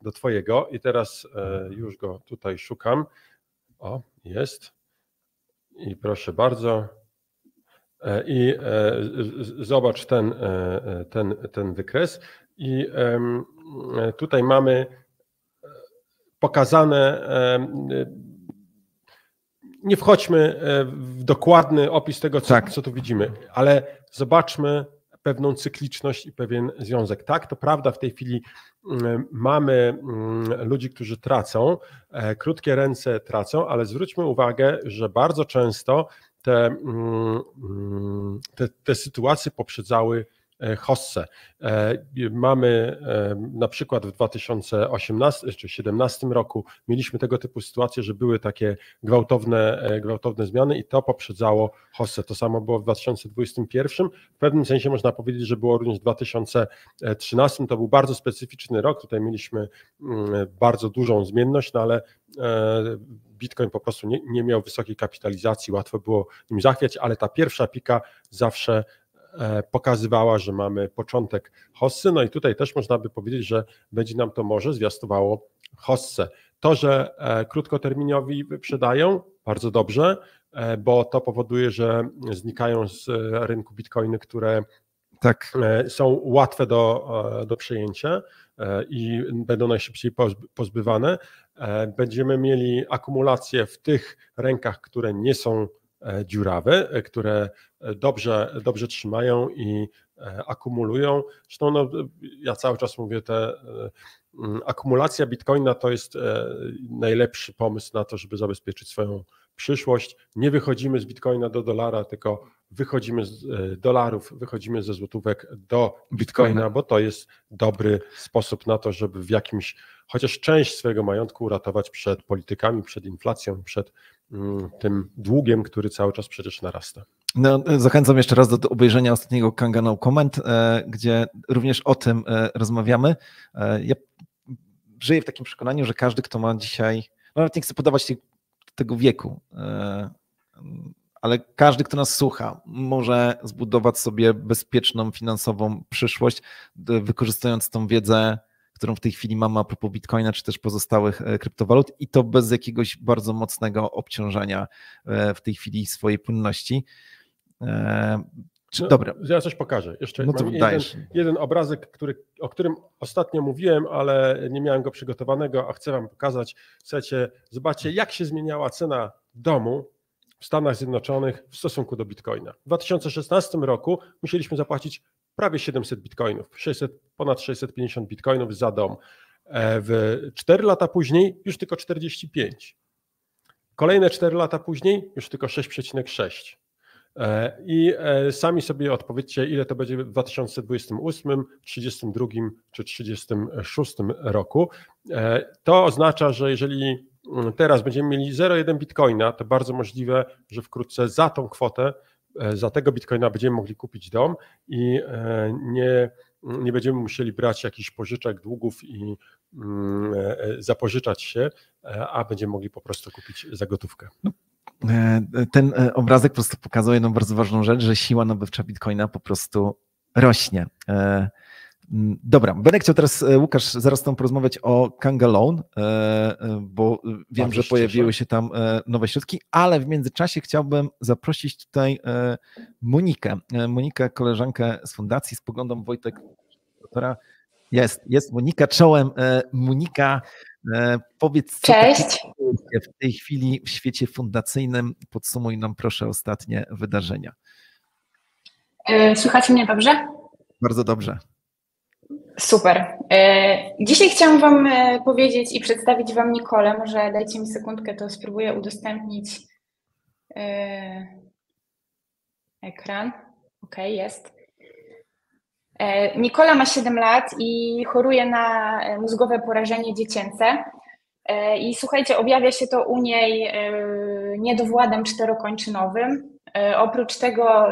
do twojego i teraz już go tutaj szukam. O, jest. I proszę bardzo. I zobacz ten wykres. I tutaj mamy pokazane, nie wchodźmy w dokładny opis tego, co tu widzimy, ale zobaczmy pewną cykliczność i pewien związek. Tak, to prawda, w tej chwili mamy ludzi, którzy tracą, krótkie ręce tracą, ale zwróćmy uwagę, że bardzo często te sytuacje poprzedzały hossę. Mamy na przykład w 2018 czy 2017 roku mieliśmy tego typu sytuacje, że były takie gwałtowne zmiany i to poprzedzało hossę. To samo było w 2021. W pewnym sensie można powiedzieć, że było również w 2013. To był bardzo specyficzny rok. Tutaj mieliśmy bardzo dużą zmienność, no ale Bitcoin po prostu nie miał wysokiej kapitalizacji, łatwo było nim zachwiać, ale ta pierwsza pika zawsze pokazywała, że mamy początek hossy, no i tutaj też można by powiedzieć, że będzie nam to może zwiastowało hossę. To, że krótkoterminowi wyprzedają, bardzo dobrze, bo to powoduje, że znikają z rynku bitcoiny, które są łatwe do przejęcia i będą najszybciej pozbywane. Będziemy mieli akumulację w tych rękach, które nie są dziurawe, które dobrze trzymają i akumulują. Zresztą ja cały czas mówię, akumulacja Bitcoina to jest najlepszy pomysł na to, żeby zabezpieczyć swoją przyszłość. Nie wychodzimy z Bitcoina do dolara, tylko wychodzimy z dolarów, wychodzimy ze złotówek do Bitcoina, bo to jest dobry sposób na to, żeby w jakimś, chociaż część swojego majątku uratować przed politykami, przed inflacją, przed tym długiem, który cały czas przecież narasta. No, zachęcam jeszcze raz do obejrzenia ostatniego Kanga No Comment, gdzie również o tym rozmawiamy. Ja żyję w takim przekonaniu, że każdy, kto ma dzisiaj, nawet nie chcę podawać tego wieku, ale każdy, kto nas słucha, może zbudować sobie bezpieczną finansową przyszłość, wykorzystując tą wiedzę, którą w tej chwili mamy a propos Bitcoina, czy też pozostałych kryptowalut i to bez jakiegoś bardzo mocnego obciążenia w tej chwili swojej płynności. Dobra. Ja coś pokażę. Jeszcze mam jeden obrazek, o którym ostatnio mówiłem, ale nie miałem go przygotowanego, a chcę wam pokazać. Słuchajcie, zobaczcie, jak się zmieniała cena domu w Stanach Zjednoczonych w stosunku do Bitcoina. W 2016 roku musieliśmy zapłacić prawie 700 bitcoinów, ponad 650 bitcoinów za dom. W 4 lata później już tylko 45. Kolejne 4 lata później już tylko 6,6. I sami sobie odpowiedzcie, ile to będzie w 2028, 32 czy 36 roku. To oznacza, że jeżeli teraz będziemy mieli 0,1 bitcoina, to bardzo możliwe, że wkrótce za tą kwotę, za tego bitcoina będziemy mogli kupić dom i nie będziemy musieli brać jakichś pożyczek, długów i zapożyczać się, a będziemy mogli po prostu kupić za gotówkę. Ten obrazek po prostu pokazuje jedną bardzo ważną rzecz, że siła nabywcza Bitcoina po prostu rośnie. Dobra, będę chciał teraz, Łukasz, zaraz tam porozmawiać o Kanga Loan, bo wiem, że pojawiły się tam nowe środki, ale w międzyczasie chciałbym zaprosić tutaj Monikę, koleżankę z fundacji Spoglądam Wojtek, która jest Monika czołem. Monika, powiedz, co w tej chwili w świecie fundacyjnym, podsumuj nam proszę ostatnie wydarzenia. Słychać mnie dobrze? Bardzo dobrze. Super. Dzisiaj chciałam Wam powiedzieć i przedstawić Wam Nikolę. Może dajcie mi sekundkę, to spróbuję udostępnić ekran. Ok, jest. Nikola ma 7 lat i choruje na mózgowe porażenie dziecięce. I słuchajcie, objawia się to u niej niedowładem czterokończynowym. Oprócz tego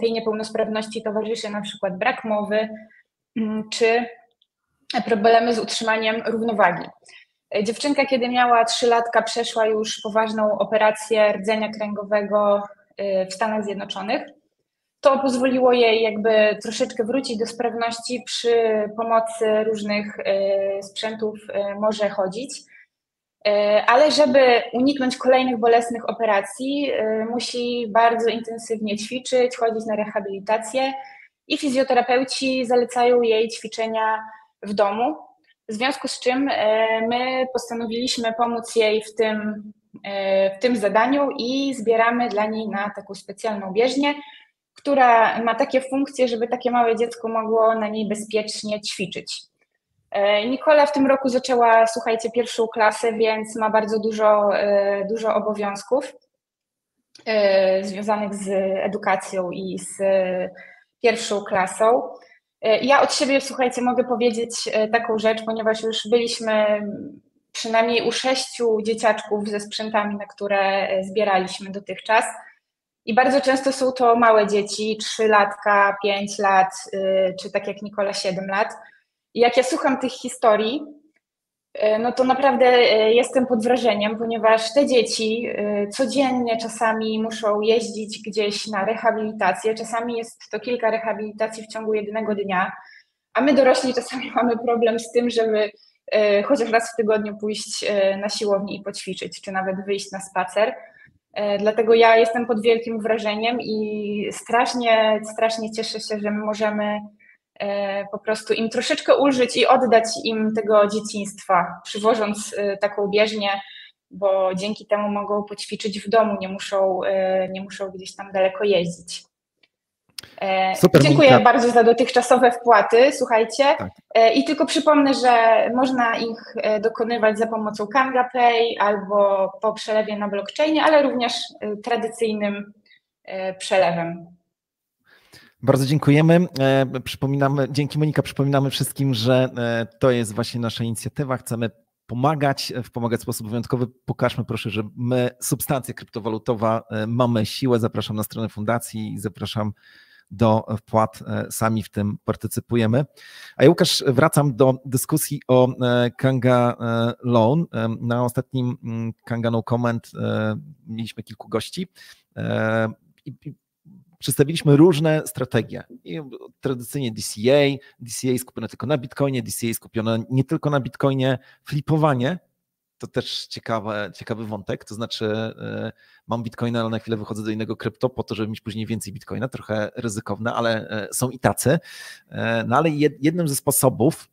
tej niepełnosprawności towarzyszy na przykład brak mowy czy problemy z utrzymaniem równowagi. Dziewczynka, kiedy miała 3 latka, przeszła już poważną operację rdzenia kręgowego w Stanach Zjednoczonych. To pozwoliło jej jakby troszeczkę wrócić do sprawności, przy pomocy różnych sprzętów może chodzić. Ale żeby uniknąć kolejnych bolesnych operacji, musi bardzo intensywnie ćwiczyć, chodzić na rehabilitację i fizjoterapeuci zalecają jej ćwiczenia w domu. W związku z czym my postanowiliśmy pomóc jej w tym zadaniu i zbieramy dla niej na taką specjalną bieżnię, która ma takie funkcje, żeby takie małe dziecko mogło na niej bezpiecznie ćwiczyć. Nikola w tym roku zaczęła, słuchajcie, 1. klasę, więc ma bardzo dużo obowiązków związanych z edukacją i z 1. klasą. Ja od siebie, słuchajcie, mogę powiedzieć taką rzecz, ponieważ już byliśmy przynajmniej u 6 dzieciaczków ze sprzętami, na które zbieraliśmy dotychczas. I bardzo często są to małe dzieci, 3 latka, 5 lat, czy tak jak Nikola 7 lat. I jak ja słucham tych historii, no to naprawdę jestem pod wrażeniem, ponieważ te dzieci codziennie czasami muszą jeździć gdzieś na rehabilitację, czasami jest to kilka rehabilitacji w ciągu jednego dnia, a my dorośli czasami mamy problem z tym, żeby chociaż raz w tygodniu pójść na siłownię i poćwiczyć, czy nawet wyjść na spacer. Dlatego ja jestem pod wielkim wrażeniem i strasznie cieszę się, że my możemy po prostu im troszeczkę ulżyć i oddać im tego dzieciństwa, przywożąc taką bieżnię, bo dzięki temu mogą poćwiczyć w domu, nie muszą gdzieś tam daleko jeździć. Super, dziękuję Monika bardzo za dotychczasowe wpłaty, słuchajcie. Tak. I tylko przypomnę, że można ich dokonywać za pomocą Kanga Pay albo po przelewie na blockchainie, ale również tradycyjnym przelewem. Bardzo dziękujemy. Dzięki Monika, przypominamy wszystkim, że to jest właśnie nasza inicjatywa. Chcemy pomagać w sposób wyjątkowy. Pokażmy proszę, że my, substancja kryptowalutowa, mamy siłę. Zapraszam na stronę fundacji i zapraszam do wpłat. Sami w tym partycypujemy. A ja, Łukasz, wracam do dyskusji o Kanga Loan. Na ostatnim Kanga No Comment mieliśmy kilku gości i przedstawiliśmy różne strategie. I tradycyjnie DCA skupione tylko na Bitcoinie, DCA skupione nie tylko na Bitcoinie, flipowanie, to też ciekawy wątek, to znaczy mam Bitcoina, ale na chwilę wychodzę do innego krypto po to, żeby mieć później więcej Bitcoina, trochę ryzykowne, ale są i tacy. No ale jednym ze sposobów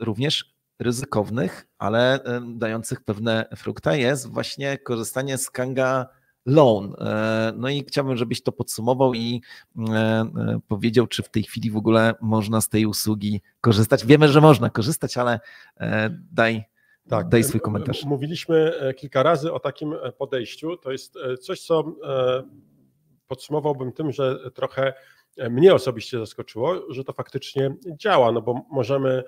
również ryzykownych, ale dających pewne frukta jest właśnie korzystanie z Kanga Loan. No i chciałbym, żebyś to podsumował i powiedział, czy w tej chwili w ogóle można z tej usługi korzystać. Wiemy, że można korzystać, ale daj swój komentarz. Mówiliśmy kilka razy o takim podejściu. To jest coś, co podsumowałbym tym, że trochę mnie osobiście zaskoczyło, że to faktycznie działa, no bo możemy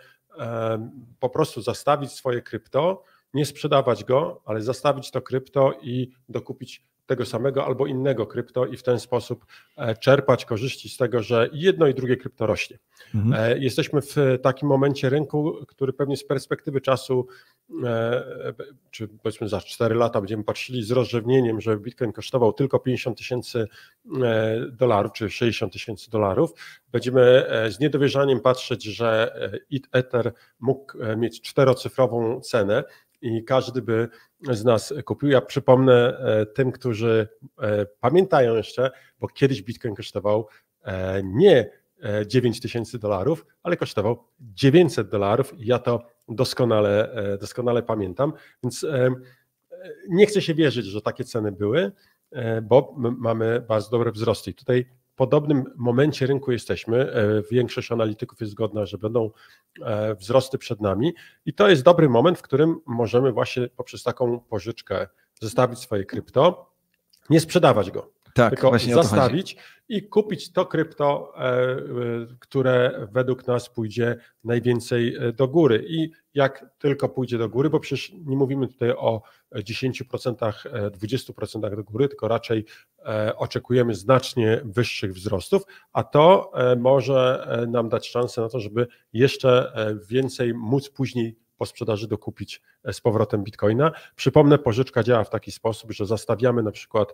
po prostu zastawić swoje krypto, nie sprzedawać go, ale zastawić to krypto i dokupić tego samego albo innego krypto i w ten sposób czerpać korzyści z tego, że jedno i drugie krypto rośnie. Jesteśmy w takim momencie rynku, który pewnie z perspektywy czasu, czy powiedzmy za 4 lata będziemy patrzyli z rozrzewnieniem, że Bitcoin kosztował tylko $50,000 czy $60,000. Będziemy z niedowierzaniem patrzeć, że Ether mógł mieć 4-cyfrową cenę i każdy by z nas kupił. Ja przypomnę tym, którzy pamiętają jeszcze, bo kiedyś Bitcoin kosztował nie $9,000, ale kosztował $900 i ja to doskonale pamiętam, więc nie chcę się wierzyć, że takie ceny były, bo mamy bardzo dobre wzrosty. I tutaj podobnym momencie rynku jesteśmy. Większość analityków jest zgodna, że będą wzrosty przed nami i to jest dobry moment, w którym możemy właśnie poprzez taką pożyczkę zostawić swoje krypto, nie sprzedawać go, tylko zostawić i kupić to krypto, które według nas pójdzie najwięcej do góry. I jak tylko pójdzie do góry, bo przecież nie mówimy tutaj o 10%, 20% do góry, tylko raczej oczekujemy znacznie wyższych wzrostów, a to może nam dać szansę na to, żeby jeszcze więcej móc później po sprzedaży dokupić z powrotem bitcoina. Przypomnę, pożyczka działa w taki sposób, że zastawiamy na przykład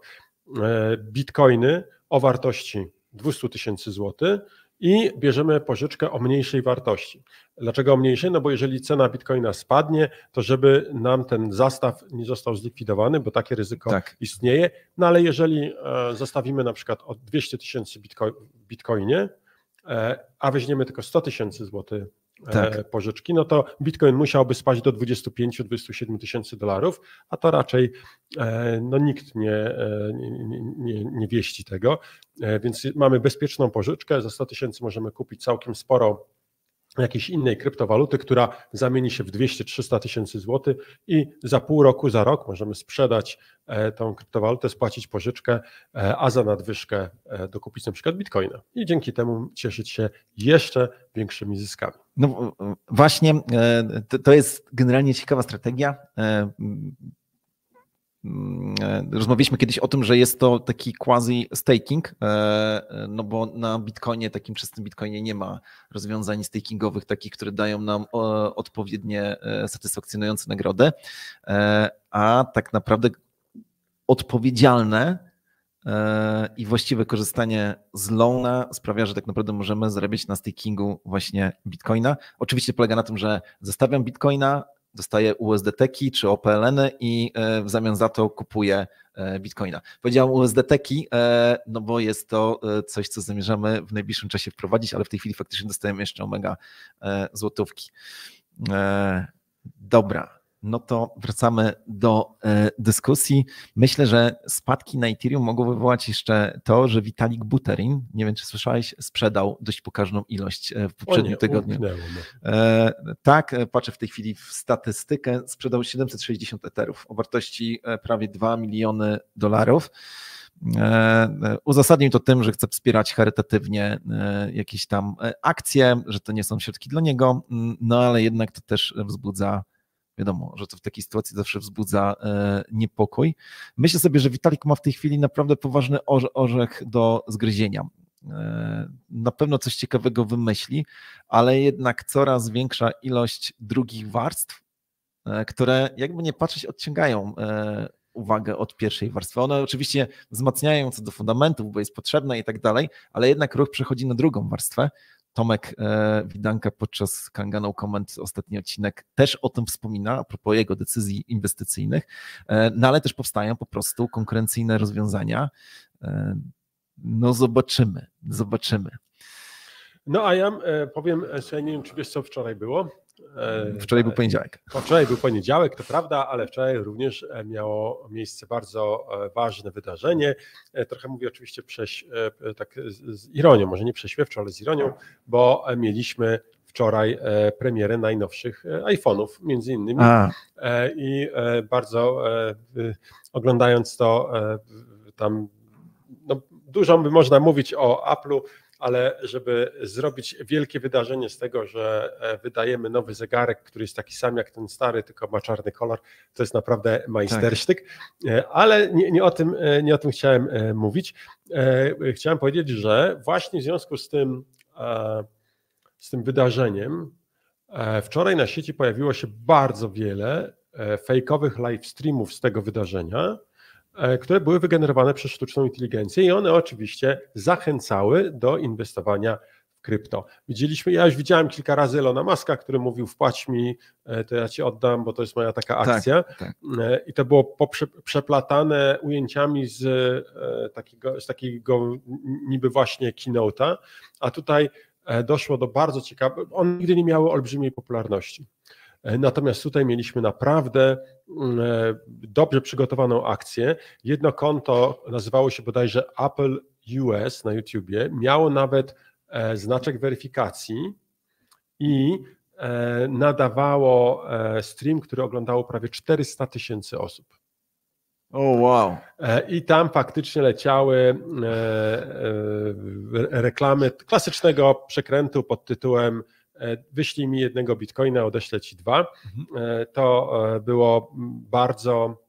bitcoiny o wartości 200 000 złotych i bierzemy pożyczkę o mniejszej wartości. Dlaczego o mniejszej? No bo jeżeli cena bitcoina spadnie, to żeby nam ten zastaw nie został zlikwidowany, bo takie ryzyko istnieje, no ale jeżeli zostawimy na przykład o 200 000 bitcoinie, a weźmiemy tylko 100 000 złotych pożyczki, no to bitcoin musiałby spaść do 25-27 tysięcy dolarów, a to raczej no, nikt nie wieści tego, więc mamy bezpieczną pożyczkę, za 100 000 możemy kupić całkiem sporo jakiejś innej kryptowaluty, która zamieni się w 200-300 tysięcy złotych i za pół roku, za rok możemy sprzedać tą kryptowalutę, spłacić pożyczkę, a za nadwyżkę dokupić na przykład bitcoina i dzięki temu cieszyć się jeszcze większymi zyskami. No właśnie, to jest generalnie ciekawa strategia. Rozmawialiśmy kiedyś o tym, że jest to taki quasi staking, no bo na Bitcoinie, takim czystym Bitcoinie nie ma rozwiązań stakingowych takich, które dają nam odpowiednie satysfakcjonujące nagrody, a tak naprawdę odpowiedzialne i właściwe korzystanie z loana sprawia, że tak naprawdę możemy zarabiać na stakingu właśnie Bitcoina. Oczywiście polega na tym, że zostawiam Bitcoina, dostaję USDT-ki czy OPLN-y i w zamian za to kupuję Bitcoina. Powiedziałem USDT-ki, no bo jest to coś, co zamierzamy w najbliższym czasie wprowadzić, ale w tej chwili faktycznie dostajemy jeszcze omega złotówki. Dobra, no to wracamy do dyskusji. Myślę, że spadki na Ethereum mogą wywołać jeszcze to, że Vitalik Buterin, nie wiem czy słyszałeś, sprzedał dość pokaźną ilość w poprzednim tygodniu. Tak, patrzę w tej chwili w statystykę, sprzedał 760 eterów o wartości prawie 2 miliony dolarów. Uzasadnił to tym, że chce wspierać charytatywnie jakieś tam akcje, że to nie są środki dla niego, no ale jednak to też wzbudza, wiadomo, że to w takiej sytuacji zawsze wzbudza niepokój. Myślę sobie, że Vitalik ma w tej chwili naprawdę poważny orzech do zgryzienia. Na pewno coś ciekawego wymyśli, ale jednak coraz większa ilość drugich warstw, które jakby nie patrzeć odciągają uwagę od pierwszej warstwy. One oczywiście wzmacniają co do fundamentów, bo jest potrzebna i tak dalej, ale jednak ruch przechodzi na drugą warstwę. Tomek Widanka podczas Kanganał Comment ostatni odcinek też o tym wspomina, a propos jego decyzji inwestycyjnych, no ale też powstają po prostu konkurencyjne rozwiązania. No zobaczymy. No a ja powiem, że nie wiem, czy wiesz co wczoraj było. Wczoraj był poniedziałek. Wczoraj był poniedziałek, to prawda, ale wczoraj również miało miejsce bardzo ważne wydarzenie. Trochę mówię oczywiście tak z ironią, może nie prześmiewczo, ale z ironią, bo mieliśmy wczoraj premierę najnowszych iPhone'ów między innymi i bardzo oglądając to tam no, dużo by można mówić o Apple'u, ale żeby zrobić wielkie wydarzenie z tego, że wydajemy nowy zegarek, który jest taki sam jak ten stary, tylko ma czarny kolor, to jest naprawdę majstersztyk, ale nie o tym chciałem mówić. Chciałem powiedzieć, że właśnie w związku z tym wydarzeniem wczoraj na sieci pojawiło się bardzo wiele fejkowych live streamów z tego wydarzenia, które były wygenerowane przez sztuczną inteligencję i one oczywiście zachęcały do inwestowania w krypto. Ja już widziałem kilka razy Elona Muska, który mówił: wpłać mi, to ja ci oddam, bo to jest moja taka akcja. Tak. I to było przeplatane ujęciami z takiego niby właśnie keynote'a, a tutaj doszło do bardzo ciekawych, one nigdy nie miały olbrzymiej popularności. Natomiast tutaj mieliśmy naprawdę dobrze przygotowaną akcję. Jedno konto nazywało się bodajże Apple US na YouTubie miało nawet znaczek weryfikacji i nadawało stream, który oglądało prawie 400 000 osób. Wow. I tam faktycznie leciały reklamy klasycznego przekrętu pod tytułem wyślij mi 1 bitcoina, odeślę ci 2. To było bardzo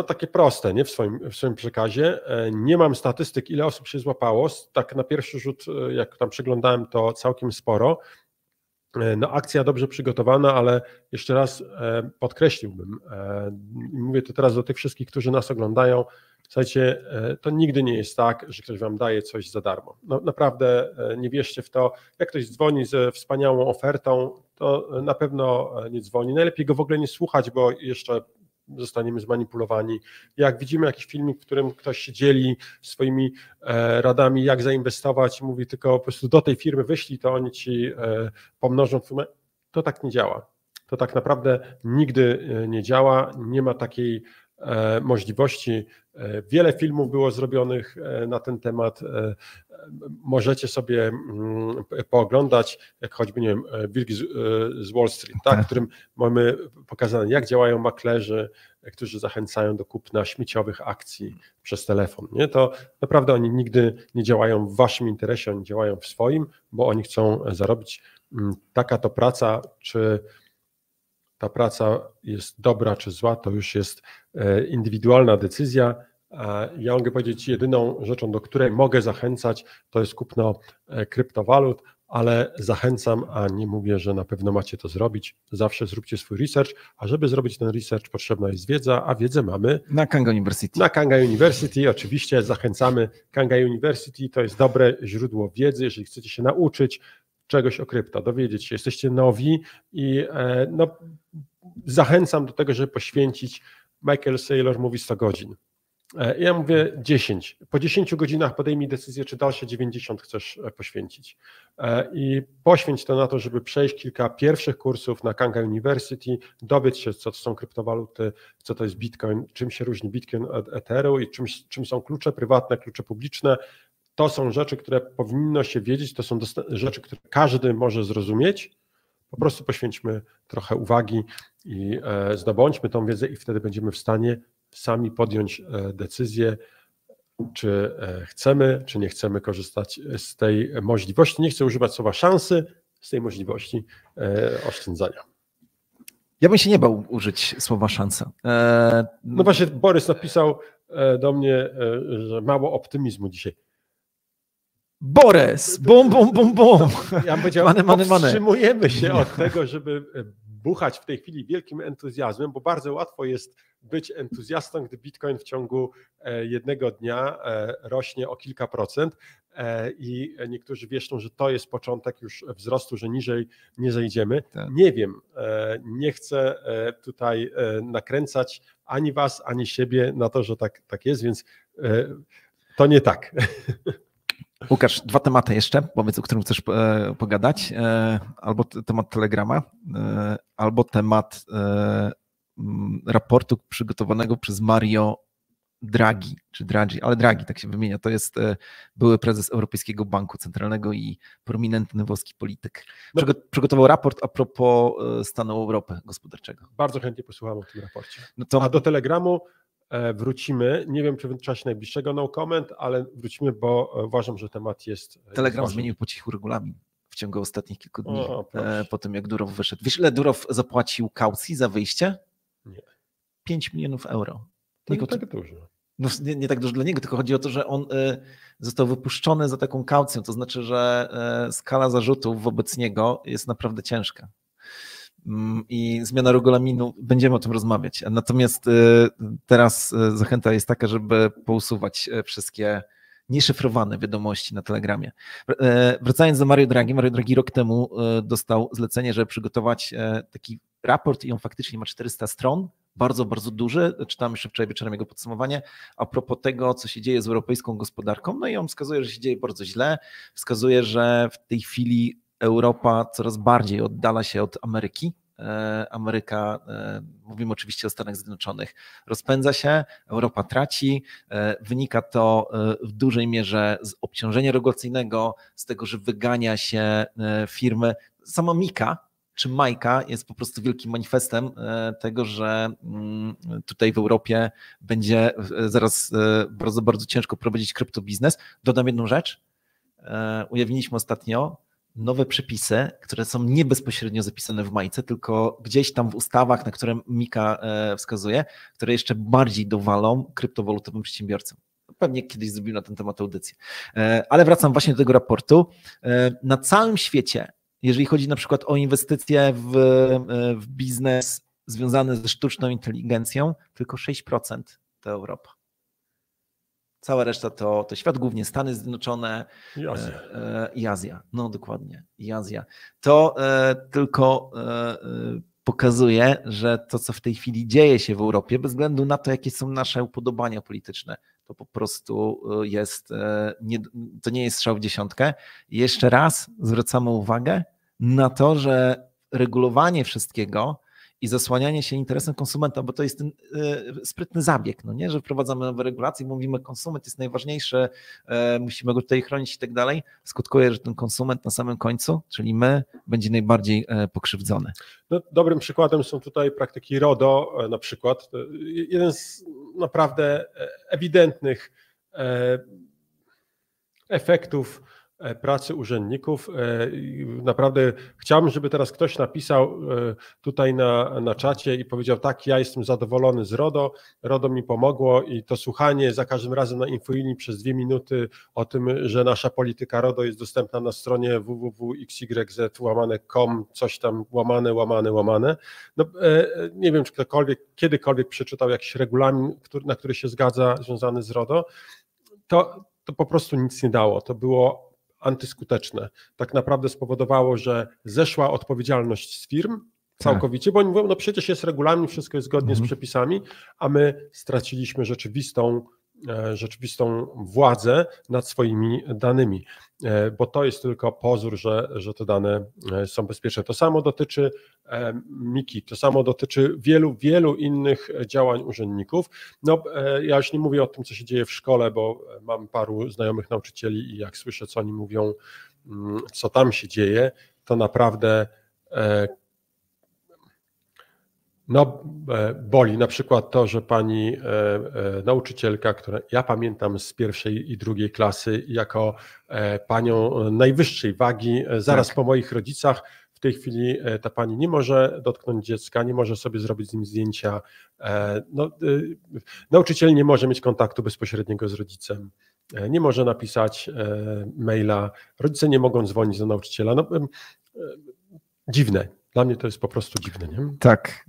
takie proste, nie? W swoim przekazie. Nie mam statystyk, ile osób się złapało. Tak na pierwszy rzut, jak tam przeglądałem, to całkiem sporo. Akcja dobrze przygotowana, ale jeszcze raz podkreśliłbym, mówię to teraz do tych wszystkich, którzy nas oglądają, słuchajcie, to nigdy nie jest tak, że ktoś wam daje coś za darmo. No, naprawdę nie wierzcie w to. Jak ktoś dzwoni ze wspaniałą ofertą, to na pewno nie dzwoni. Najlepiej go w ogóle nie słuchać, bo jeszcze zostaniemy zmanipulowani. Jak widzimy jakiś filmik, w którym ktoś się dzieli swoimi radami, jak zainwestować, mówi tylko po prostu do tej firmy wyślij, to oni ci pomnożą firmę, to tak nie działa. To tak naprawdę nigdy nie działa, nie ma takiej możliwości. Wiele filmów było zrobionych na ten temat. Możecie sobie pooglądać, jak choćby, nie wiem, Wilk z Wall Street, tak, w którym mamy pokazane, jak działają maklerzy, którzy zachęcają do kupna śmieciowych akcji przez telefon. Nie? To naprawdę oni nigdy nie działają w waszym interesie, oni działają w swoim, bo oni chcą zarobić. Taka to praca, czy ta praca jest dobra czy zła, to już jest indywidualna decyzja. Ja mogę powiedzieć, jedyną rzeczą, do której mogę zachęcać, to jest kupno kryptowalut, ale zachęcam, a nie mówię, że na pewno macie to zrobić. Zawsze zróbcie swój research, a żeby zrobić ten research, potrzebna jest wiedza, a wiedzę mamy na Kanga University. Na Kanga University oczywiście zachęcamy. Kanga University to jest dobre źródło wiedzy, jeżeli chcecie się nauczyć czegoś o krypto, dowiedzieć się, jesteście nowi i zachęcam do tego, żeby poświęcić, Michael Saylor mówi 100 godzin. Ja mówię 10. Po 10 godzinach podejmij decyzję, czy dalsze 90 chcesz poświęcić. I poświęć to na to, żeby przejść kilka pierwszych kursów na Kanga University, dowiedz się, co to są kryptowaluty, co to jest Bitcoin, czym się różni Bitcoin od Ethereum i czym są klucze prywatne, klucze publiczne. To są rzeczy, które powinno się wiedzieć, to są rzeczy, które każdy może zrozumieć. Po prostu poświęćmy trochę uwagi i zdobądźmy tą wiedzę i wtedy będziemy w stanie sami podjąć decyzję, czy chcemy, czy nie chcemy korzystać z tej możliwości. Nie chcę używać słowa szansy, z tej możliwości oszczędzania. Ja bym się nie bał użyć słowa szansa. No właśnie, Borys napisał do mnie, że mało optymizmu dzisiaj. Borys, bum, bum, bum, bum. Ja bym powiedział, powstrzymujemy się od tego, żeby buchać w tej chwili wielkim entuzjazmem, bo bardzo łatwo jest być entuzjastą, gdy Bitcoin w ciągu jednego dnia rośnie o kilka procent i niektórzy wieszczą, że to jest początek już wzrostu, że niżej nie zejdziemy. Tak. Nie wiem, nie chcę tutaj nakręcać ani was, ani siebie na to, że tak jest, więc to nie tak. Łukasz, 2 tematy jeszcze, powiedz, o którym chcesz pogadać. Albo temat Telegrama, albo temat raportu przygotowanego przez Mario Draghi, czy Draghi, ale Draghi tak się wymienia. To jest były prezes Europejskiego Banku Centralnego i prominentny włoski polityk. Przygotował raport a propos stanu Europy gospodarczego. Bardzo chętnie posłucham o tym raporcie. A do Telegramu wrócimy. Nie wiem, czy w czasie najbliższego no comment, ale wrócimy, bo uważam, że temat jest. Telegram zmienił po cichu regulamin w ciągu ostatnich kilku dni, po tym jak Durow wyszedł. Wiesz, ile Durow zapłacił kaucji za wyjście? Nie. 5 milionów euro. Nie tak dużo. No, nie tak dużo dla niego, tylko chodzi o to, że on został wypuszczony za taką kaucją, to znaczy, że skala zarzutów wobec niego jest naprawdę ciężka. I zmiana regulaminu, będziemy o tym rozmawiać. Natomiast teraz zachęta jest taka, żeby pousuwać wszystkie nieszyfrowane wiadomości na Telegramie. Wracając do Mario Draghi, Mario Draghi rok temu dostał zlecenie, żeby przygotować taki raport i on faktycznie ma 400 stron, bardzo, bardzo duży. Czytałem jeszcze wczoraj wieczorem jego podsumowanie a propos tego, co się dzieje z europejską gospodarką. No i on wskazuje, że się dzieje bardzo źle, wskazuje, że w tej chwili Europa coraz bardziej oddala się od Ameryki Ameryka, mówimy oczywiście o Stanach Zjednoczonych, rozpędza się, Europa traci. Wynika to w dużej mierze z obciążenia regulacyjnego, z tego, że wygania się firmy. Sama Mika czy Majka jest po prostu wielkim manifestem tego, że tutaj w Europie będzie zaraz bardzo, bardzo ciężko prowadzić kryptobiznes. Dodam jedną rzecz. Ujawniliśmy ostatnio nowe przepisy, które są nie bezpośrednio zapisane w Majce, tylko gdzieś tam w ustawach, na które Mika wskazuje, które jeszcze bardziej dowalą kryptowalutowym przedsiębiorcom. Pewnie kiedyś zrobimy na ten temat audycję. Ale wracam właśnie do tego raportu. Na całym świecie, jeżeli chodzi na przykład o inwestycje w biznes związany ze sztuczną inteligencją, tylko 6% to Europa. Cała reszta to świat, głównie Stany Zjednoczone i Azja. No dokładnie, i Azja. To tylko pokazuje, że to, co w tej chwili dzieje się w Europie, bez względu na to, jakie są nasze upodobania polityczne, to po prostu to nie jest strzał w dziesiątkę. I jeszcze raz zwracamy uwagę na to, że regulowanie wszystkiego i zasłanianie się interesem konsumenta, bo to jest ten sprytny zabieg, no nie, że wprowadzamy nowe regulacje, mówimy, konsument jest najważniejszy, musimy go tutaj chronić i tak dalej, skutkuje, że ten konsument na samym końcu, czyli my, będzie najbardziej pokrzywdzony. No, dobrym przykładem są tutaj praktyki RODO na przykład. Jeden z naprawdę ewidentnych efektów pracy urzędników. Naprawdę chciałbym, żeby teraz ktoś napisał tutaj na czacie i powiedział: tak, ja jestem zadowolony z RODO, RODO mi pomogło i to słuchanie za każdym razem na infolinii przez 2 minuty o tym, że nasza polityka RODO jest dostępna na stronie www.xyz.com, coś tam łamane. No, nie wiem, czy ktokolwiek kiedykolwiek przeczytał jakiś regulamin, na który się zgadza, związany z RODO. To po prostu nic nie dało. To było antyskuteczne. Tak naprawdę spowodowało, że zeszła odpowiedzialność z firm całkowicie, bo oni mówią, no przecież jest regulamin, wszystko jest zgodnie z przepisami, a my straciliśmy rzeczywistą władzę nad swoimi danymi, bo to jest tylko pozór, że te dane są bezpieczne. To samo dotyczy Miki, to samo dotyczy wielu innych działań urzędników. No, ja już nie mówię o tym, co się dzieje w szkole, bo mam paru znajomych nauczycieli i jak słyszę, co oni mówią, co tam się dzieje, to naprawdę boli. Na przykład to, że pani nauczycielka, która ja pamiętam z 1. i 2. klasy jako panią najwyższej wagi, zaraz po moich rodzicach, w tej chwili ta pani nie może dotknąć dziecka, nie może sobie zrobić z nim zdjęcia. Nauczyciel nie może mieć kontaktu bezpośredniego z rodzicem, nie może napisać maila, rodzice nie mogą dzwonić do nauczyciela. Dziwne. Dla mnie to jest po prostu dziwne, nie? Tak,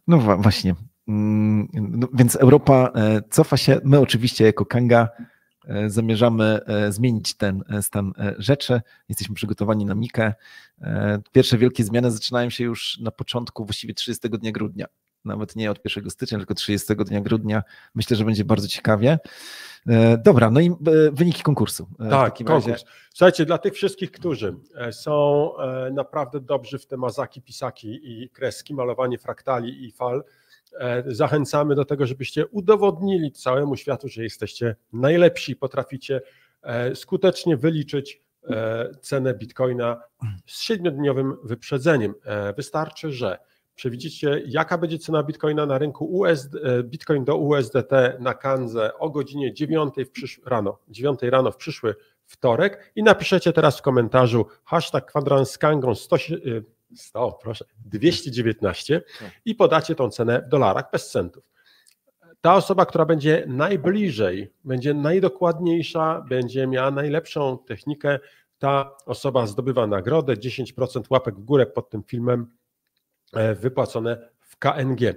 no właśnie. No, więc Europa cofa się. My oczywiście jako Kanga zamierzamy zmienić ten stan rzeczy. Jesteśmy przygotowani na Mikę. Pierwsze wielkie zmiany zaczynają się już na początku, właściwie 30 dnia grudnia. Nawet nie od 1 stycznia, tylko 30 dnia grudnia. Myślę, że będzie bardzo ciekawie. Dobra, no i wyniki konkursu. Tak, konkurs. Słuchajcie, dla tych wszystkich, którzy są naprawdę dobrzy w te mazaki, pisaki i kreski, malowanie fraktali i fal, zachęcamy do tego, żebyście udowodnili całemu światu, że jesteście najlepsi, potraficie skutecznie wyliczyć cenę Bitcoina z 7-dniowym wyprzedzeniem. Wystarczy, że przewidzicie, jaka będzie cena Bitcoina na rynku Bitcoin do USDT na Kandze o godzinie 9 rano w przyszły wtorek i napiszecie teraz w komentarzu #kwadrans z Kangą 219 i podacie tą cenę w dolarach bez centów. Ta osoba, która będzie najbliżej, będzie najdokładniejsza, będzie miała najlepszą technikę, ta osoba zdobywa nagrodę, 10% łapek w górę pod tym filmem wypłacone w KNG.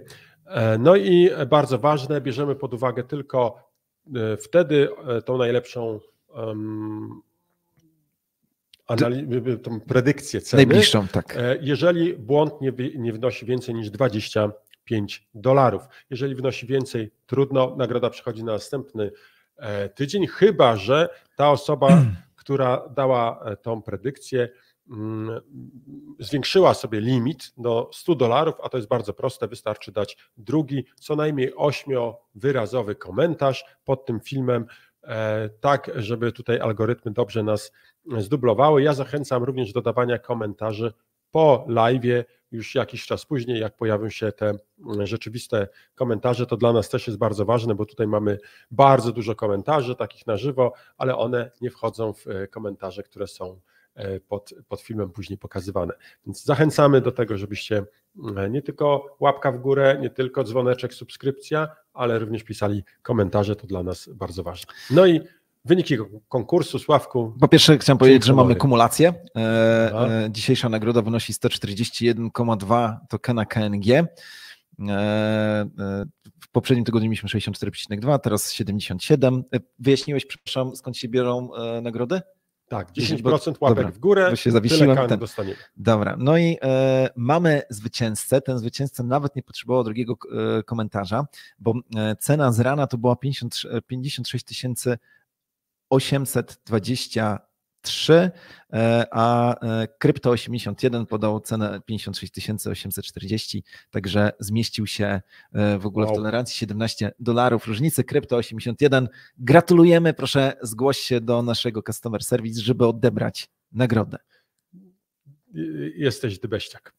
No i bardzo ważne, bierzemy pod uwagę tylko wtedy tą najlepszą tą predykcję ceny, najbliższą, tak. Jeżeli błąd nie wnosi więcej niż $25. Jeżeli wnosi więcej, trudno, nagroda przychodzi na następny tydzień, chyba że ta osoba, która dała tą predykcję, zwiększyła sobie limit do $100, a to jest bardzo proste, wystarczy dać drugi, co najmniej 8-wyrazowy komentarz pod tym filmem, tak żeby tutaj algorytmy dobrze nas zdublowały. Ja zachęcam również do dawania komentarzy po live'ie, już jakiś czas później, jak pojawią się te rzeczywiste komentarze, to dla nas też jest bardzo ważne, bo tutaj mamy bardzo dużo komentarzy takich na żywo, ale one nie wchodzą w komentarze, które są pod filmem później pokazywane. Więc zachęcamy do tego, żebyście nie tylko łapka w górę, nie tylko dzwoneczek, subskrypcja, ale również pisali komentarze, to dla nas bardzo ważne. No i wyniki konkursu, Sławku. Po pierwsze chciałem powiedzieć, że mamy kumulację. Dzisiejsza nagroda wynosi 141,2 tokena KNG. W poprzednim tygodniu mieliśmy 64,2, teraz 77. Wyjaśniłeś, przepraszam, skąd się biorą nagrody? Tak, 10% łapek w górę, bo się zawiesiłem. Tyle dostaniemy. Dobra, no i mamy zwycięzcę. Ten zwycięzca nawet nie potrzebował drugiego komentarza, bo cena z rana to była 56 823, a Krypto 81 podał cenę 56 840, także zmieścił się w ogóle w tolerancji $17 różnicy. Krypto 81, gratulujemy, proszę zgłoś się do naszego customer service, żeby odebrać nagrodę. Jesteś dybeściak.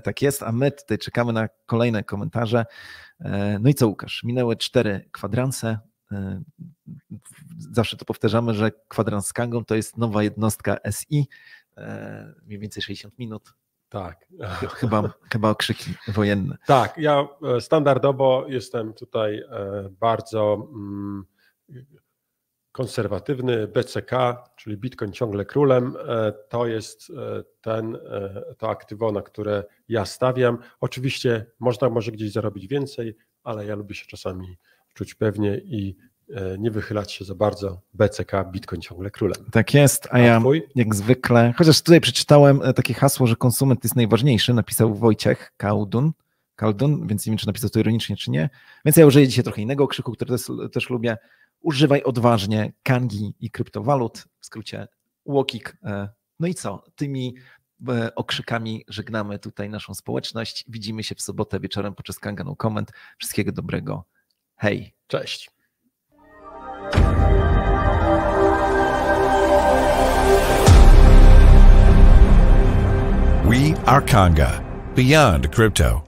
Tak jest, a my tutaj czekamy na kolejne komentarze. No i co, Łukasz, minęły 4 kwadranse. Zawsze to powtarzamy, że kwadrans z Kangą to jest nowa jednostka SI, mniej więcej 60 minut. Tak. Chyba okrzyki wojenne. Tak, ja standardowo jestem tutaj bardzo konserwatywny. BCK, czyli Bitcoin ciągle królem, to jest to aktywo, na które ja stawiam. Oczywiście można może gdzieś zarobić więcej, ale ja lubię się czasami czuć pewnie i nie wychylać się za bardzo. BCK, Bitcoin ciągle królem. Tak jest, a ja jak zwykle, chociaż tutaj przeczytałem takie hasło, że konsument jest najważniejszy, napisał Wojciech Kaldun, więc nie wiem, czy napisał to ironicznie, czy nie. Więc ja użyję dzisiaj trochę innego okrzyku, który też lubię. Używaj odważnie Kangi i kryptowalut, w skrócie UOKiK. No i co? Tymi okrzykami żegnamy tutaj naszą społeczność. Widzimy się w sobotę wieczorem podczas Kanga No Comment. Wszystkiego dobrego. Hej. Cześć. We are Kanga, beyond crypto.